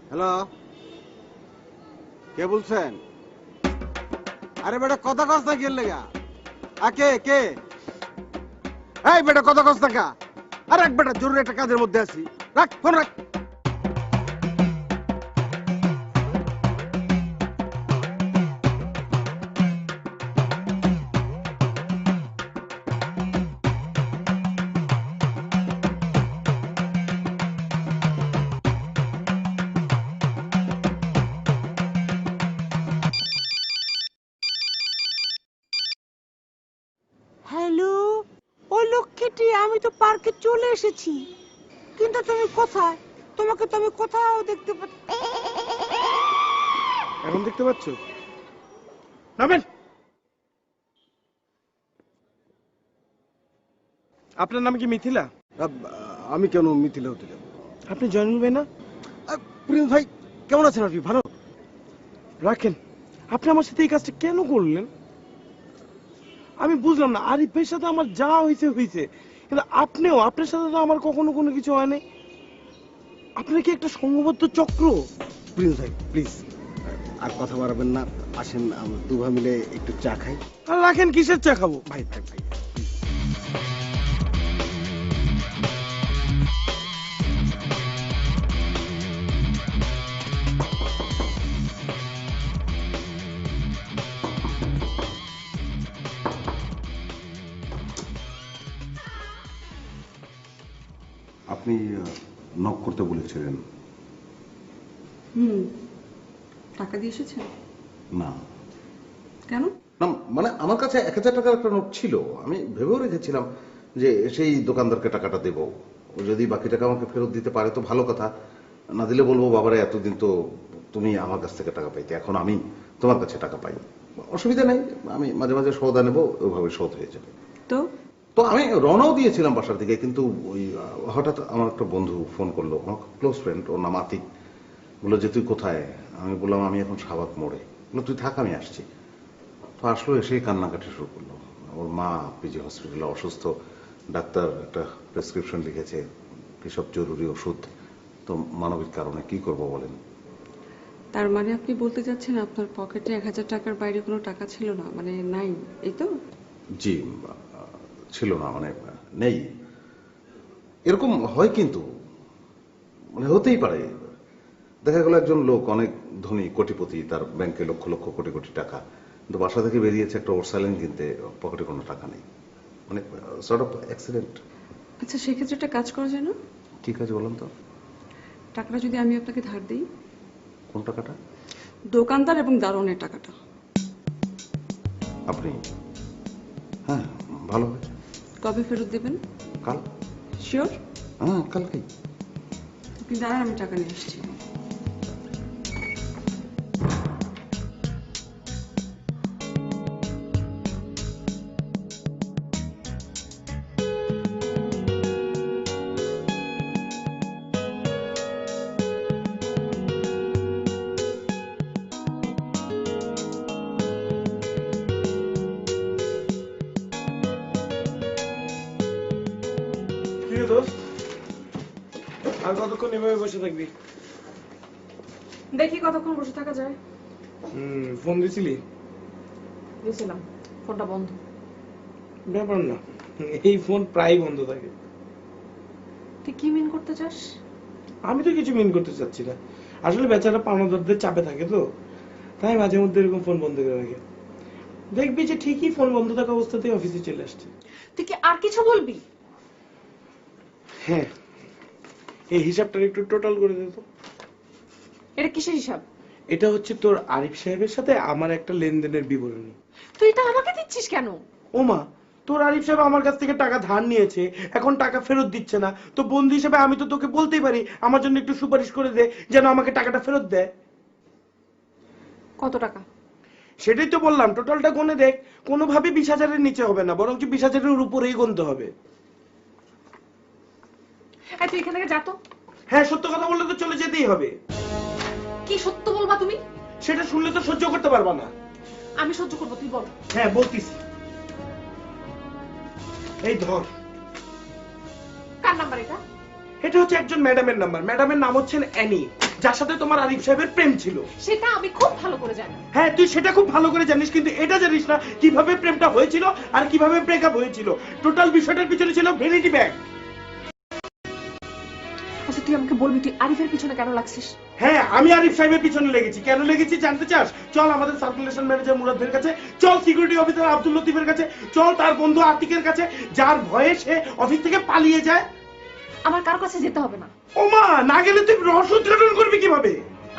হ্যালো, কে বলছেন? আরে বেটা কথা কস না, গেল লেগা কে কে? এই বেটা কথা কস না কা? আরে এক বেটা জরুরি একটা কাজের মধ্যে আছি, রাখ ফোন রাখ। হ্যালো, ও লক্ষ্মীটি, আমি তো পার্কে চলে এসেছি, কিন্তু তুমি কোথায়? তোমাকে তো আমি কোথাও দেখতে পাচ্ছি। এখন দেখতে পাচ্ছ? নামেন। আপনার নাম কি মিথিলা? আমি কেন মিথিলা হতে যাব? আপনি জয়নুল ভাই না? প্রিন্স ভাই কেমন আছেন আপনি? ভালো। রাখেন, আপনি আমার সাথে এই কাজটা কেন করলেন? আমি বুঝলাম না। আরিফ ভাইয়ের সাথে আমার যা হয়েছে হয়েছে, কিন্তু আপনিও, আপনার সাথে তো আমার কখনো কোনো কিছু হয় নাই। আপনার কি একটা সংঘবদ্ধ চক্র? প্রিন্স ভাই প্লিজ আর কথা বাড়াবেন না, আসেন আমরা দুভাই মিলে একটু চা খাই। আর রাখেন, কিসের চা খাবো? ভাই ভাই ভাই আপনি নক করতে বলেছিলেন। টাকা দিয়ে এসেছেন? না কেন? না, মানে আমার কাছে 1000 টাকার একটা নোট ছিল, আমি ভেবেও রেখেছিলাম যে সেই দোকানদারকে টাকাটা দেব। ও যদি বাকি টাকা আমাকে ফেরত দিতে পারে তো ভালো কথা, না দিলে বলবো বাবারে এতদিন তো তুমি আমার কাছ থেকে টাকা পাইতে, এখন আমি তোমার কাছে টাকা পাই। অসুবিধা নেই, আমি মাঝে মাঝে সৌদা নেবো, ওইভাবে শোধ হয়ে যাবে। তো তো আমি রওনাও দিয়েছিলাম বাসার দিকে, কিন্তু ওই হঠাৎ আমার একটা বন্ধু ফোন করলো, আমার ক্লোজ ফ্রেন্ড, ওর নাম আতিক। বললো যে তুই কোথায়? আমি বললাম আমি এখন শাহবাগ মোড়ে। বললো তুই থাক, আমি আসছি। তো আসলো, এসেই কান্নাকাটি শুরু করলো। ওর মা পিজি হসপিটালে অসুস্থ, ডাক্তার একটা প্রেসক্রিপশন লিখেছে, এসব জরুরি ওষুধ। তো মানবিক কারণে কি করব বলেন? তার মানে আপনি বলতে চাচ্ছেন আপনার পকেটে 1000 টাকার বাইরে কোনো টাকা ছিল না, মানে নাই, এই তো? জি, ছিল না, মানে নেই। এরকম হয়, কিন্তু মানে হতেই পারে। দেখা গেল একজন লোক অনেক ধনী, কোটিপতি, তার ব্যাংকে লক্ষ লক্ষ কোটি কোটি টাকা, কিন্তু বাসা থেকে বেরিয়েছে একটা ওরসালাইন কিনতে, পকেটে কোনো টাকা নেই। মানে সর্ট অফ অ্যাক্সিডেন্ট। আচ্ছা, সেক্ষেত্রে একটা কাজ করা যায় না? ঠিক আছে, বলুন তো। টাকাটা যদি আমি আপনাকে ধার দিই? কোন টাকাটা? দোকানদার এবং দারোয়ানের টাকাটা। আপনি? হ্যাঁ, ভালো হবে। কবে ফেরত দেবেন? কাল। শিওর? হ্যাঁ, কালকেই। আপনি দাঁড়ান, আমি টাকা নিয়ে আসছি। আর কতক্ষণ এভাবে বসে থাকবি? দেখি কতক্ষণ বসে থাকা যায়। ফোন দিছিলি? দিয়েছিলাম, ফোনটা বন্ধ। ব্যাপার না, এই ফোন প্রায় বন্ধ থাকে। তুই কি মিন করতে চাস? আমি তো কিছু মিন করতে চাচ্ছি না, আসলে বেচারা পাওনাদারদের চাপে থাকে তো, তাই মাঝে মধ্যে এরকম ফোন বন্ধ করে রাখে। দেখবি যে ঠিকই ফোন বন্ধ থাকা অবস্থাতেই অফিসে চলে আসছে। তুই কি আর কিছু বলবি? হ্যাঁ, এই হিসাবটা একটু টোটাল করে দে তো। এটা কিসের হিসাব? এটা হচ্ছে তোর আরিফ সাহেবের সাথে আমার একটা লেনদেনের বিবরণী। তুই এটা আমাকে দিচ্ছিস কেন? ওমা, তোর আরিফ সাহেব আমার কাছ থেকে টাকা ধার নিয়েছে, এখন টাকা ফেরত দিচ্ছে না, তো বন্ধু হিসেবে আমি তো তোকে বলতেই পারি আমার জন্য একটু সুপারিশ করে দে যেন আমাকে টাকাটা ফেরত দেয়। কত টাকা? সেটাই তো বললাম, টোটালটা গুনে দেখ, কোনোভাবে 20,000-এর নিচে হবে না, বরং 20,000-এর উপরেই গুনতে হবে। তুই এখান থেকে যা তো। হ্যাঁ, সত্য কথা বললে তো চলে যেতেই হবে। কি সত্য বলবা তুমি? সেটা শুনলে তো সহ্য করতে পারবা না। আমি সহ্য করবো, তুই বল। হ্যাঁ, বলতিছি। এই ধর। কার নাম্বার এটা? এটা হচ্ছে একজন ম্যাডামের নাম্বার। ম্যাডামের নাম হচ্ছেন অ্যানি, যার সাথে তোমার আরিফ সাহেবের প্রেম ছিল। সেটা আমি খুব ভালো করে জানি। হ্যাঁ, তুই সেটা খুব ভালো করে জানিস, কিন্তু এটা জানিস না কিভাবে প্রেমটা হয়েছিল আর কিভাবে ব্রেকআপ হয়েছিল। টোটাল বিষয়টার পিছনে ছিল ভ্যানিটি ব্যাগ। আচ্ছা, তুই আমাকে বলবি তুই আরিফের পিছনে কেন লাগছিস? হ্যাঁ, আমি আরিফ সাহেবের পিছনে লেগেছি। কেন লেগেছি জানতে চাস? চল আমাদের সার্কুলেশন ম্যানেজার মুরাদের কাছে, চল সিকিউরিটি অফিসার আব্দুল লতিফের কাছে, চল তার বন্ধু আতিকের কাছে, যার ভয়ে সে অফিস থেকে পালিয়ে যায়। আমার কার কাছে যেতে হবে না। ওমা, না গেলে তুই রহস্য উদ্ঘাটন করবি কিভাবে?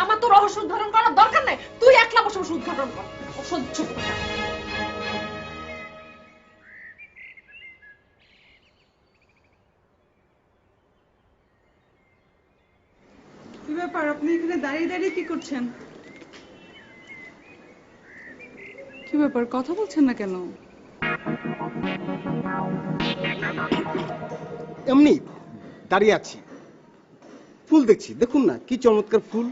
আমার তো রহস্য উদ্ঘাটন করার দরকার নাই, তুই একলা বসে বসে উদ্ঘাটন কর। অসহ্য। কি ব্যাপার, আপনি এখানে দাঁড়িয়ে দাঁড়িয়ে কি করছেন? কি ব্যাপার, কথা বলছেন না কেন? এমনি দাঁড়িয়ে আছি, ফুল দেখছি। দেখুন না কি চমৎকার ফুল।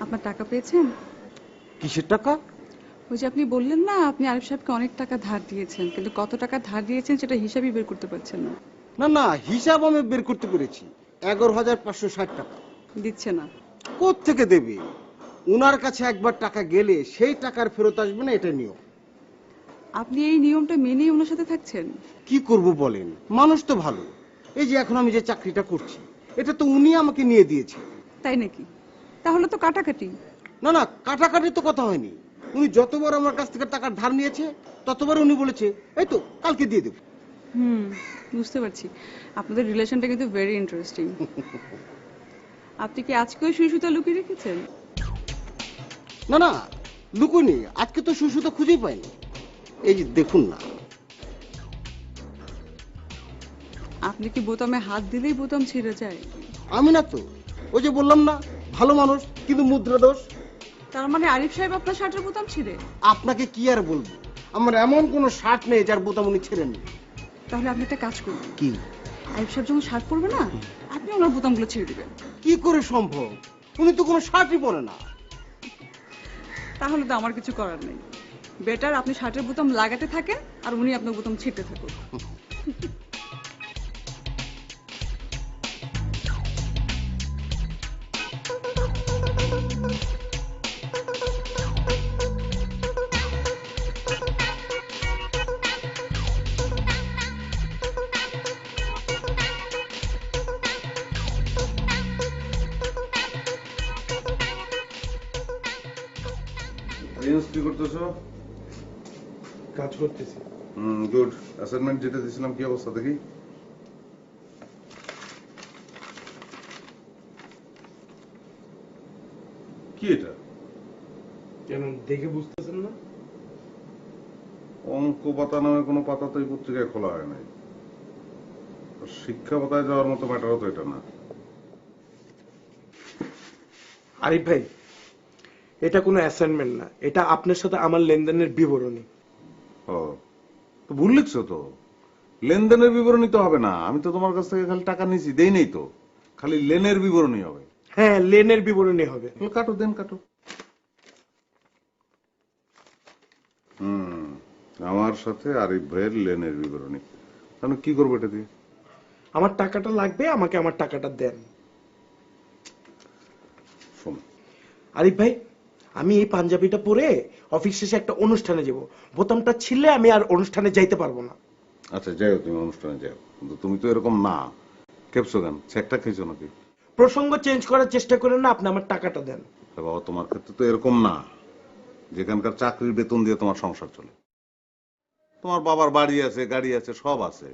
আপনার টাকা পেয়েছেন? কিসের টাকা? ওই যে আপনি বললেন না আপনি আরিফ সাহেবকে অনেক টাকা ধার দিয়েছেন, কিন্তু কত টাকা ধার দিয়েছেন সেটা হিসাবই বের করতে পারছেন না। না না, হিসাব আমি বের করতে পেরেছি। 11,560 টাকা দিচ্ছে না। কোত্থেকে দেবে? উনার কাছে একবার টাকা গেলে সেই টাকার ফেরত আসবে না, এটা নিয়ম। আপনি এই নিয়মটা মেনেই ওনার সাথে থাকছেন? কি করব বলেন, মানুষ তো ভালো। এই যে এখন আমি যে চাকরিটা করছি, এটা তো উনি আমাকে নিয়ে দিয়েছে। তাই নাকি? তাহলে তো কাটাকাটি। না না, কাটাকাটি তো কথা হয়নি। উনি যতবার আমার কাছ থেকে টাকা ধার নিয়েছে ততবার উনি বলেছে এই তো কালকে দিয়ে দেব। বুঝতে পারছি, আপনাদের রিলেশনটা কিন্তু ভেরি ইন্টারেস্টিং। আপনি কি আজকেও সুই সুতা লুকিয়ে রেখেছেন? না না, লুকুনি, আজকে তো সুই সুতা খুঁজেই পাইনি। এই যে দেখুন না। আপনি কি বোতামে হাত দিলেই বোতাম ছিঁড়ে যায়? আমি না তো, ওই যে বললাম না ভালো মানুষ কিন্তু মুদ্রা দোষ। তার মানে আরিফ সাহেব আপনার শার্টের বোতাম ছিঁড়ে? আপনাকে কি আর বলবো, আমার এমন কোন শার্ট নেই যার বোতাম উনি ছিঁড়েননি। তাহলে আপনি একটা কাজ করুন। কি? আরিফ সাহেব যখন শার্ট পরবে না, আপনি ওনার বোতামগুলো ছিঁড়ে দিবেন। কি করে সম্ভব? উনি তো কোনো শার্টই পরে না। তাহলে তো আমার কিছু করার নেই। বেটার আপনি শার্টের বোতাম লাগাতে থাকেন আর উনি আপনার বোতাম ছিঁড়তে থাকুন। কি করতেছো? কাজ করতেছি। গুড। অ্যাসাইনমেন্ট যেটা দিয়েছিলাম কি অবস্থা দেখি? কি এটা? কেন, দেখে বুঝতেছেন না? অঙ্ক পাতা নামে কোনো পাতা তো এই পত্রিকায় খোলা হয় নাই। শিক্ষা পাতায় যাওয়ার মতো ম্যাটারও তো এটা না। আরিফ ভাই, এটা কোনো অ্যাসাইনমেন্ট না, এটা আপনার সাথে আমার লেনদেনের বিবরণী। ও, ভুল লিখছো তো। লেনদেনের বিবরণী তো হবে না, আমি তো তোমার কাছ থেকে খালি টাকা নিয়েছি, দেই নেই তো, খালি লেনের বিবরণী হবে। হ্যাঁ, লেনের বিবরণী হবে। কাটো, দেন কাটো। আমার সাথে আরিফ ভাইয়ের লেনের বিবরণী। তাহলে কি করবো এটা দিয়ে? আমার টাকাটা লাগবে, আমাকে আমার টাকাটা দেন। শোন আরিফ ভাই, আমি এই পাঞ্জাবিটা পরে অফিস শেষে একটা অনুষ্ঠানে যাব, বোতামটা ছিঁড়লে আমি আর অনুষ্ঠানে যাইতে পারবো না। আচ্ছা যাও, তুমি অনুষ্ঠানে যাও, কিন্তু তুমি তো এরকম না। খেপছো কেন? চেকটা খেয়েছো নাকি? প্রসঙ্গ চেঞ্জ করার চেষ্টা করেন না, আপনি আমার টাকাটা দেন। বাবা তোমার ক্ষেত্রে তো এরকম না, যেখানকার চাকরির বেতন দিয়ে তোমার সংসার চলে। তোমার বাবার বাড়ি আছে, গাড়ি আছে, সব আছে।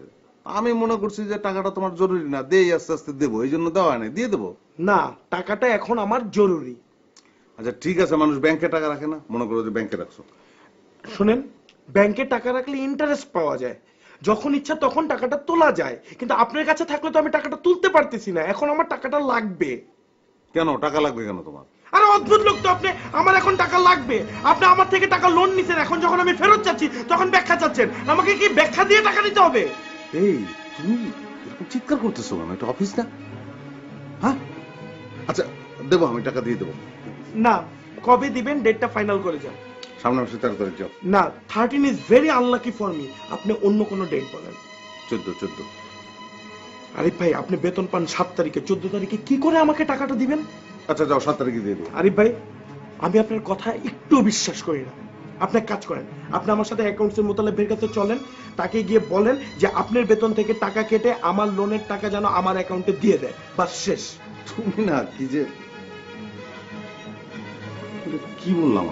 আমি মনে করছি যে টাকাটা তোমার জরুরি না, দেই আস্তে আস্তে দেবো, এই জন্য দেওয়া হয় না, দিয়ে দেবো। না, টাকাটা এখন আমার জরুরি। আচ্ছা ঠিক আছে, মানুষ ব্যাংকে টাকা রাখে না, মনে করো যে ব্যাংকে রাখছো। শুনেন, ব্যাংকে টাকা রাখলে ইন্টারেস্ট পাওয়া যায়, যখন ইচ্ছা তখন টাকাটা তোলা যায়, কিন্তু আপনার কাছে থাকলে তো আমি টাকাটা তুলতে পারতেছি না, এখন আমার টাকাটা লাগবে। কেন টাকা লাগবে কেন তোমার? আরে অদ্ভুত লোক তো আপনি, আমার এখন টাকা লাগবে। আপনি আমার থেকে টাকা লোন নিছেন, এখন যখন আমি ফেরত চাচ্ছি তখন ব্যাখ্যা চাচ্ছেন। আমাকে কি ব্যাখ্যা দিয়ে টাকা দিতে হবে? এই তুমি এরকম চিৎকার করতেছো কেন? এটা অফিস না? হ্যাঁ আচ্ছা দেবো, আমি টাকা দিয়ে দেবো। না, কবে দিবেন ডেটটা ফাইনাল করে যান। সামনে মাসে 13 তারিখ যাও। না, 13 is very unlucky for me. আপনি অন্য কোনো ডেট বলেন। 14। আরিফ ভাই, আপনি বেতন পান 7 তারিখে, 14 তারিখে কি করে আমাকে টাকাটা দিবেন? আচ্ছা যাও, 7 তারিখে দিয়ে দেবো। আরিফ ভাই, আমি আপনার কথা একটু বিশ্বাস করি না। আপনি এক কাজ করেন, আপনি আমার সাথে অ্যাকাউন্টসের মোতালেবের কাছে চলেন, তাকে গিয়ে বলেন যে আপনার বেতন থেকে টাকা কেটে আমার লোনের টাকা যেন আমার অ্যাকাউন্টে দিয়ে দেয়, বাস শেষ। তুমি না কি যে কি বললাম,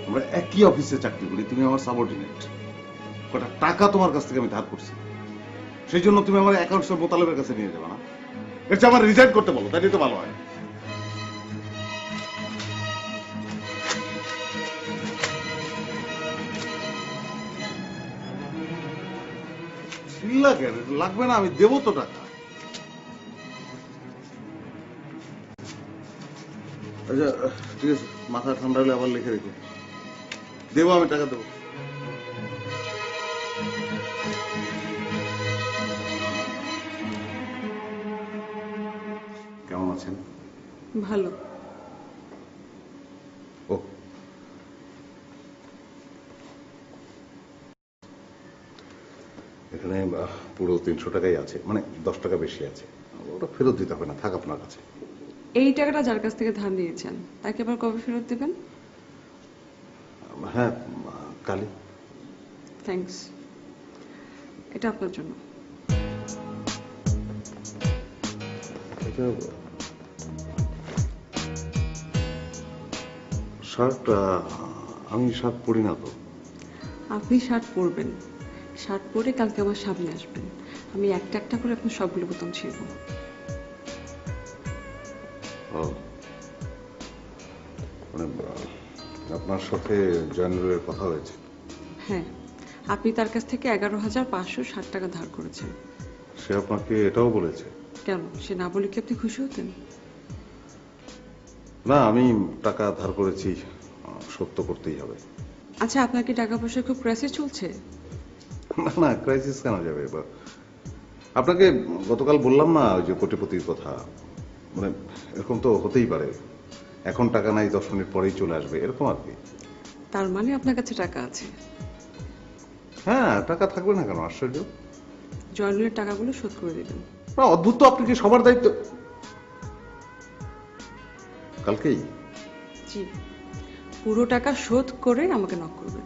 আমরা একই অফিসে চাকরি করি, তুমি আমার সাবঅর্ডিনেট। কটা টাকা তোমার কাছ থেকে আমি ধার করছি, সেই জন্য তুমি আমার অ্যাকাউন্টসের মোতালেবের কাছে নিয়ে যাবে না? এটা আমার রিজাইন করতে বলো, তাই তো ভালো হয়। লাগবে না, আমি দেবো তো টাকা। আচ্ছা ঠিক আছে, মাথা ঠান্ডা হলে আবার লিখে রেখো, দেবো, আমি টাকা দেবো। কেমন আছেন? ভালো। ও এখানে পুরো 300 টাকাই আছে, মানে 10 টাকা বেশি আছে, ওটা ফেরত দিতে হবে না, থাক আপনার কাছে। এই টাকাটা যার কাছ থেকে ধার নিয়েছেন তাকে আবার কবে ফেরত দেবেন? হ্যাঁ, কালই। থ্যাঙ্কস, এটা আপনার জন্য। শার্ট, আমি শার্ট পরি না তো। আপনি শার্ট পরবেন, শার্ট পরে কালকে আমার সামনে আসবেন, আমি একটা একটা করে আপনার সবগুলো বোতাম ছিঁড়ব। ও মানে আপনার সাথে জয়নুলের কথা হয়েছে? হ্যাঁ, আপনি তার কাছ থেকে 11,560 টাকা ধার করেছেন। সে আপনাকে এটাও বলেছে? কেন, সে না বলে কি আপনি খুশি হতেন? না, আমি টাকা ধার করেছি, শোধ তো করতেই হবে। আচ্ছা, আপনার কি টাকা পয়সা খুব ক্রাইসিস চলছে? না না, ক্রাইসিস কেন যাবে এবার? আপনাকে গতকাল বললাম না ওই যে কোটিপতির কথা, মানে এরকম তো হতেই পারে, এখন টাকা নাই 10 মিনিট পরেই চলে আসবে, এরকম আর কি। তার মানে আপনার কাছে টাকা আছে? হ্যাঁ, টাকা থাকবে না কেন, আশ্চর্য। জয়নুলের টাকাগুলো শোধ করে দেবেন। না, অদ্ভুত তো, আপনি কি সবার দায়িত্ব? কালকেই? জি, পুরো টাকা শোধ করে আমাকে নক করবেন।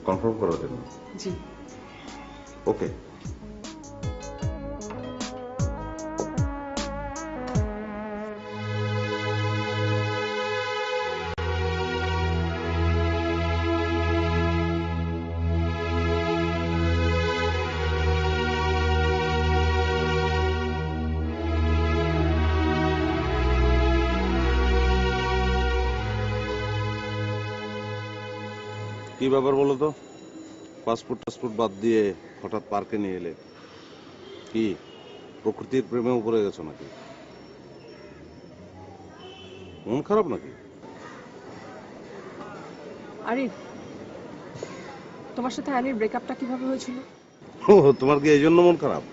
কনফার্ম করার জন্য? জি। ওকে। কি ব্যাপার বলো তো, পাসপোর্ট টাসপোর্ট বাদ দিয়ে হঠাৎ পার্কে নিয়ে এলে? কি প্রকৃতির প্রেমে উপরে গেছো নাকি? মন খারাপ নাকি? আরিফ, তোমার সাথে আনির ব্রেকআপটা কিভাবে হয়েছিল? ও, তোমার কি এই জন্য মন খারাপ?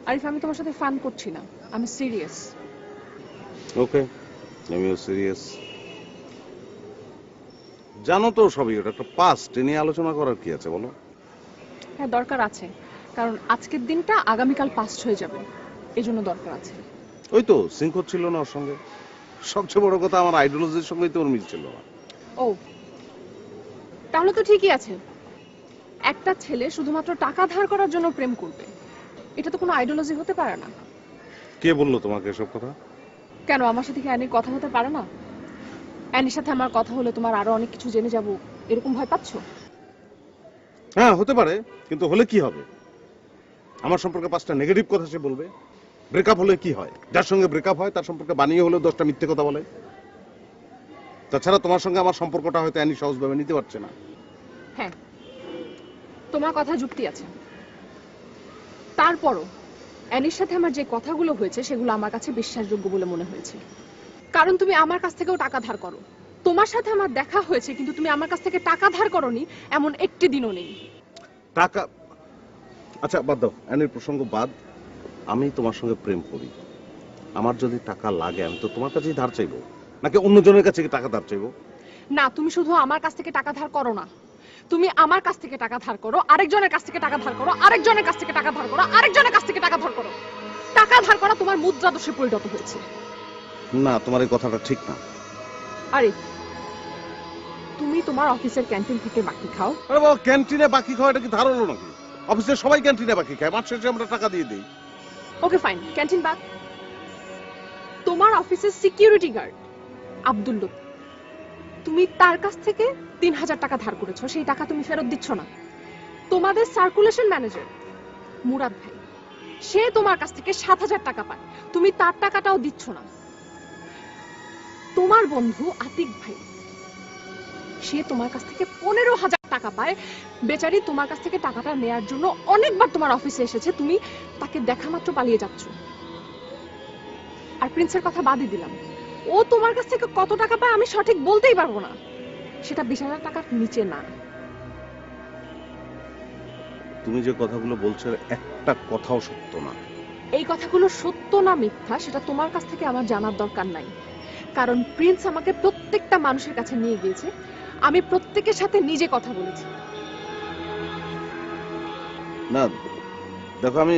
আরিফ, আমি তোমার সাথে ফান করছি না, আমি সিরিয়াস। ওকে, আমিও সিরিয়াস। জানো তো সবই, ওটা একটা পাস্ট, এ নিয়ে আলোচনা করার কি আছে বলো? হ্যাঁ, দরকার আছে, কারণ আজকের দিনটা আগামীকাল পাস্ট হয়ে যাবে, এজন্য দরকার আছে। ওই তো সিঙ্ক হচ্ছিল না ওর সঙ্গে, সবচেয়ে বড় কথা আমার আইডিওলজির সঙ্গেই তো ওর মিল ছিল না। ও, তাহলে তো ঠিকই আছে। একটা ছেলে শুধুমাত্র টাকা ধার করার জন্য প্রেম করবে, এটা তো কোনো আইডিওলজি হতে পারে না। কে বললো তোমাকে এসব কথা? কেন আমার সাথে কি অ্যানির কথা হতে পারে না? অ্যানির সাথে আমার কথা হলে তোমার আরো অনেক কিছু জেনে যাব এরকম ভয় পাচ্ছ? হ্যাঁ হতে পারে, কিন্তু হলে কি হবে? আমার সম্পর্কে 5টা নেগেটিভ কথা সে বলবে। ব্রেকআপ হলে কি হয়? যার সঙ্গে ব্রেকআপ হয় তার সম্পর্কে বানিয়ে হলেও 10টা মিথ্যে কথা বলে। তাছাড়া তোমার সঙ্গে আমার সম্পর্কটা হয়তো অ্যানি সহজভাবে নিতে পারছে না। হ্যাঁ, তোমার কথা যুক্তি আছে। তারপরও অ্যানির সাথে আমার যে কথাগুলো হয়েছে সেগুলো আমার কাছে বিশ্বাসযোগ্য বলে মনে হয়েছে। কারণ তুমি আমার কাছ থেকেও টাকা ধার করো। তোমার সাথে আমার দেখা হয়েছে, কিন্তু তুমি আমার কাছ থেকে টাকা ধার করোনি এমন একটি দিনও নেই। টাকা, আচ্ছা বাদ দাও, অ্যানির প্রসঙ্গ বাদ। আমি তোমার সঙ্গে প্রেম করি, আমার যদি টাকা লাগে আমি তো তোমার কাছেই ধার চাইবো, নাকি অন্যজনের কাছে কি টাকা ধার চাইবো? না, তুমি শুধু আমার কাছ থেকে টাকা ধার করো না, তুমি আমার কাছ থেকে টাকা ধার করো, আরেকজনের কাছ থেকে টাকা ধার করো, আরেকজনের কাছ থেকে টাকা ধার করো, আরেকজনের কাছ থেকে টাকা ধার করো। টাকা ধার করা তোমার মুদ্রা দোষে পরিণত হয়েছে। না, তোমার এই কথাটা ঠিক না। আরে তুমি তোমার অফিসের ক্যান্টিন থেকে বাকি খাও। আরে বাবা, ক্যান্টিনে বাকি খাওয়া এটা কি ধার হলো নাকি? অফিসের সবাই ক্যান্টিনে বাকি খায়, মাস শেষে আমরা টাকা দিয়ে দিই। ওকে ফাইন, ক্যান্টিন বাদ। তোমার অফিসের সিকিউরিটি গার্ড আব্দুল লতিফ, তুমি তার কাছ থেকে 3000 টাকা ধার করেছো, সেই টাকা তুমি ফেরত দিচ্ছ না। তোমাদের সার্কুলেশন ম্যানেজার মুরাদ ভাই, সে তোমার কাছ থেকে 7000 টাকা পায়, তুমি তার টাকাটাও দিচ্ছ না। তোমার বন্ধু আতিক ভাই, সে তোমার কাছ থেকে 15000 টাকা পায়, বেচারি তোমার কাছ থেকে টাকাটা নেয়ার জন্য অনেকবার তোমার অফিসে এসেছে, তুমি তাকে দেখা মাত্র পালিয়ে যাচ্ছ। আর প্রিন্সের কথা বাদই দিলাম, ও তোমার কাছ থেকে কত টাকা পায় আমি সঠিক বলতেই পারবো না, সেটা 20,000 টাকার নিচে না। তুমি যে কথাগুলো বলছো একটা কথাও সত্য না। এই কথাগুলো সত্য না মিথ্যা সেটা তোমার কাছ থেকে আমার জানার দরকার নাই, কারণ প্রিন্স আমাকে প্রত্যেকটা মানুষের কাছে নিয়ে গিয়েছে, আমি প্রত্যেকের সাথে নিজে কথা বলেছি। না দেখো, আমি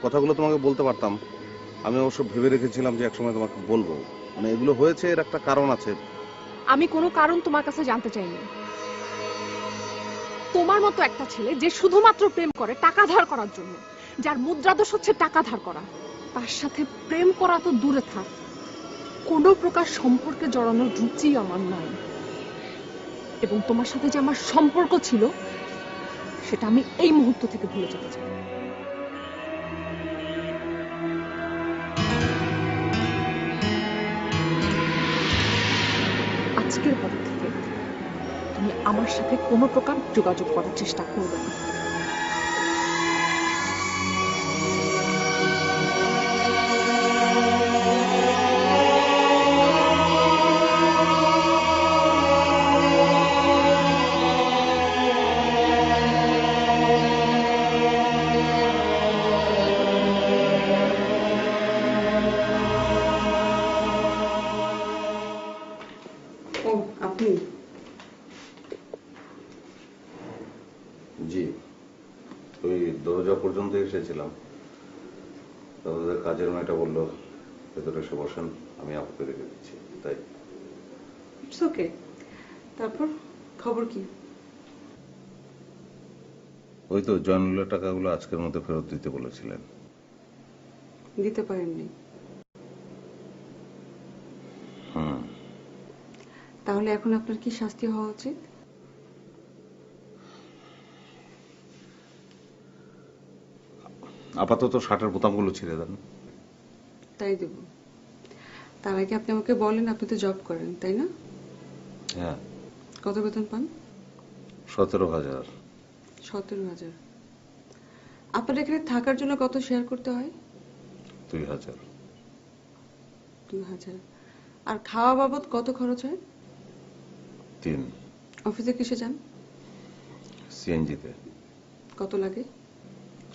কথাগুলো তোমাকে বলতে পারতাম, আমি অবশ্য ভেবে রেখেছিলাম যে একসময় তোমাকে বলবো। মানে এগুলো হয়েছে, এর একটা কারণ আছে। আমি কোনো কারণ তোমার কাছে জানতে চাইনি। তোমার মতো একটা ছেলে যে শুধুমাত্র প্রেম করে টাকা ধার করার জন্য, যার মুদ্রাদোষ হচ্ছে টাকা ধার করা, তার সাথে প্রেম করা তো দূরে থাক, কোনো প্রকার সম্পর্কে জড়ানোর রুচি আমার নাই। এবং তোমার সাথে যে আমার সম্পর্ক ছিল সেটা আমি এই মুহূর্ত থেকে ভুলে যেতে চাই। আজকের পর থেকে তুমি আমার সাথে কোনো প্রকার যোগাযোগ করার চেষ্টা করবে না। ও আপনি? জি, ওই দরজা পর্যন্ত এসেছিলাম, তাদের কাজের মেয়েটা বললো ভেতরে এসে বসেন, আমি আপনাকে রেখে দিচ্ছি, তাই। It's okay. তারপর খবর কি? ওই তো জয়নুলের টাকাগুলো আজকের মধ্যে ফেরত দিতে বলেছিলেন। দিতে পারেননি? হুম। তাহলে এখন আপনার কি শাস্তি হওয়া উচিত? আপাতত শার্টের বোতামগুলো ছিঁড়ে দেন। তাই দেব। তার আগে আপনি আমাকে বলেন, আপনি তো জব করেন তাই না? হ্যাঁ। কত বেতন পান? 17,000। 17,000। আপনার এখানে থাকার জন্য কত শেয়ার করতে হয়? 2,000। 2,000। আর খাওয়া বাবদ কত খরচ হয়? 3। অফিসে কিসে যান? সিএনজিতে। কত লাগে?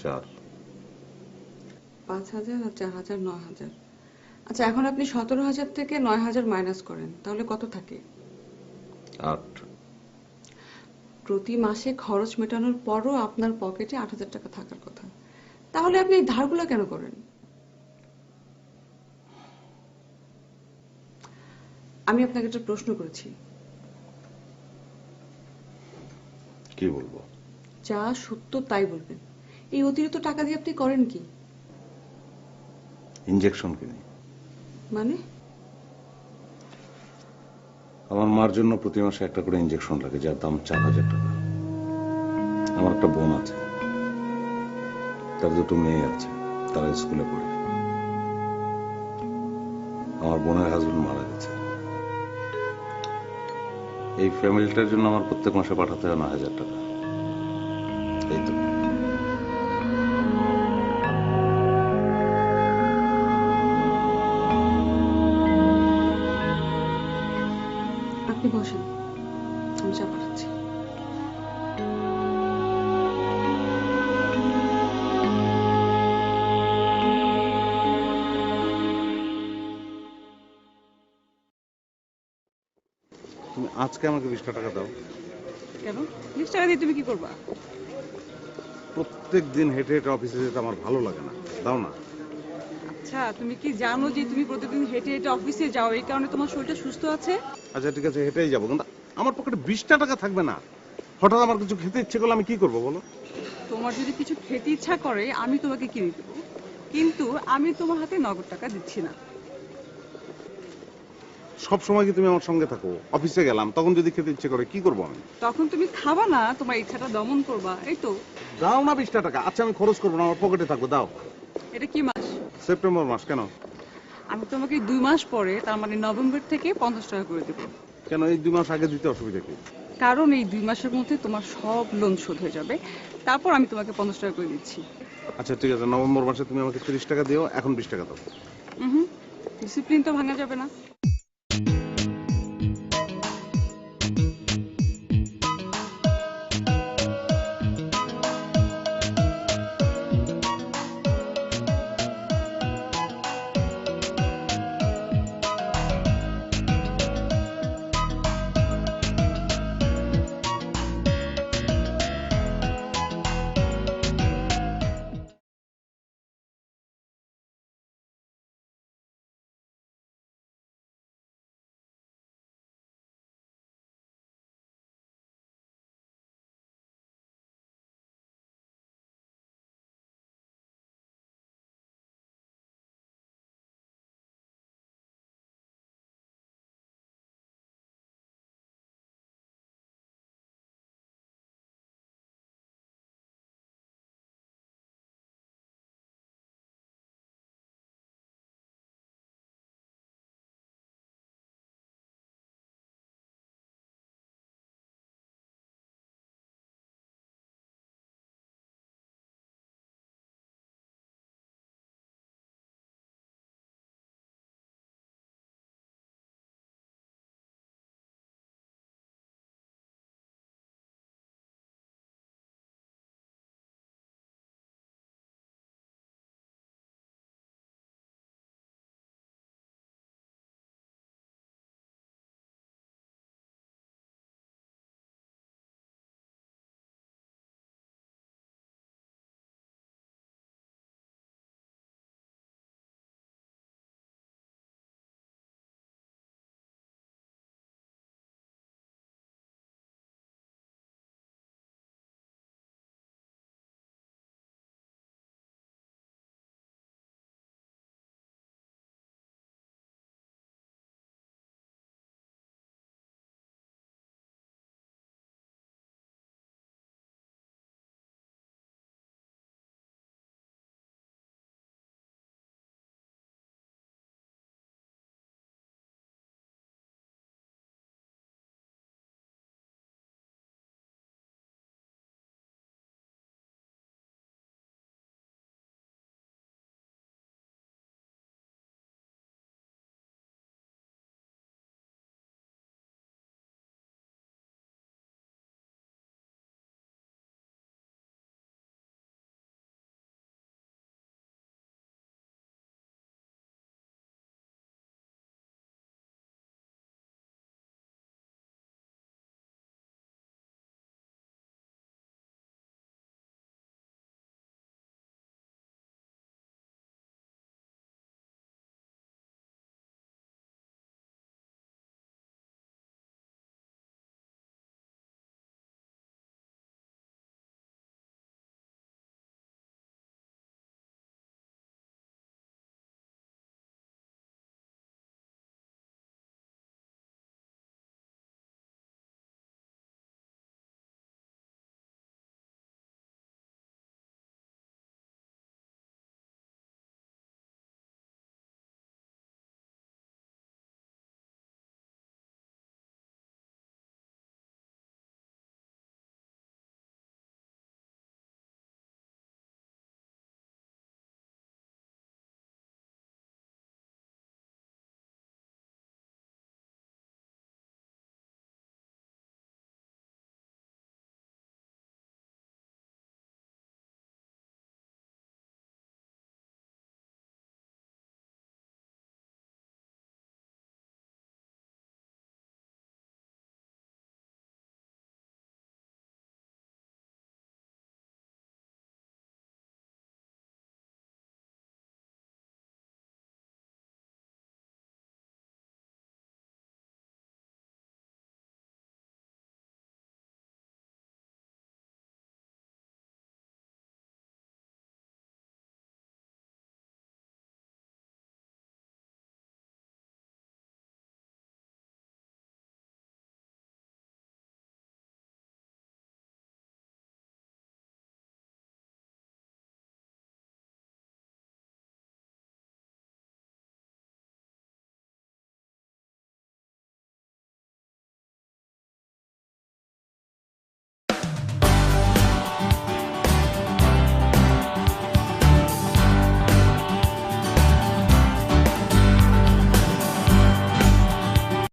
4। 5,000 আর 4,000, 9,000। আচ্ছা, এখন আপনি 17,000 থেকে 9,000 মাইনাস করেন, তাহলে কত থাকে? 8। প্রতি মাসে খরচ মেটানোর পরও আপনার পকেটে 8,000 টাকা থাকার কথা, তাহলে আপনি এই ধারগুলো কেন করেন? আমি আপনাকে একটা প্রশ্ন করেছি। কি বলবো? যা সত্য তাই বলবেন। এই অতিরিক্ত টাকা দিয়ে আপনি করেন কি? ইনজেকশন কিনি। মানে আমার মার জন্য প্রতি মাসে একটা করে ইনজেকশন লাগে, যার দাম 4000 টাকা। আমার একটা বোন আছে, তার দুটো মেয়ে আছে, তারা স্কুলে পড়ে। আমার বোনের হাজবেন্ড মারা গেছে। এই ফ্যামিলিটার জন্য আমার প্রত্যেক মাসে পাঠাতে হয় 9000 টাকা। এই তো। আপনি বসেন, আমি চা পাঠাচ্ছি। তুমি আজকে আমাকে 20 টাকা দাও। কেন 20 টাকা দিয়ে তুমি কি করবা? প্রত্যেক দিন হেঁটে হেঁটে অফিসে যেতে আমার ভালো লাগে না, দাও না। আচ্ছা, তুমি কি জানো যে তুমি প্রতিদিন হেঁটে হেঁটে অফিসে যাও, এই কারণে তোমার শরীরটা সুস্থ আছে? আচ্ছা ঠিক আছে, হেঁটেই যাবো, কিন্তু আমার পকেটে 20 টাকা থাকবে না। হঠাৎ আমার কিছু খেতে ইচ্ছে করলে আমি কি করবো বলো? তোমার যদি কিছু খেতে ইচ্ছা করে আমি তোমাকে কিনে দেবো, কিন্তু আমি তোমার হাতে নগদ টাকা দিচ্ছি না। সব সময় কি তুমি আমার সঙ্গে থাকো? অফিসে গেলাম, তখন যদি খেতে ইচ্ছে করে কি করবো আমি? তখন তুমি খাবা না, তোমার ইচ্ছাটা দমন করবা, এই তো। দাও না 20 টাকা। আচ্ছা আমি খরচ করবো না, আমার পকেটে থাকবো, দাও। এটা কি মাস? সেপ্টেম্বর মাস। কেন? আমি তোমাকে 2 মাস পরে, তার মানে নভেম্বর থেকে 50 টাকা করে দেবো। কেন এই 2 মাস আগে দিতে অসুবিধা কি? কারণ এই 2 মাসের মধ্যে তোমার সব লোন শোধ হয়ে যাবে, তারপর আমি তোমাকে 50 টাকা করে দিচ্ছি। আচ্ছা ঠিক আছে, নভেম্বর মাসে তুমি আমাকে 30 টাকা দিও, এখন 20 টাকা দাও। ডিসিপ্লিন তো ভাঙা যাবে না।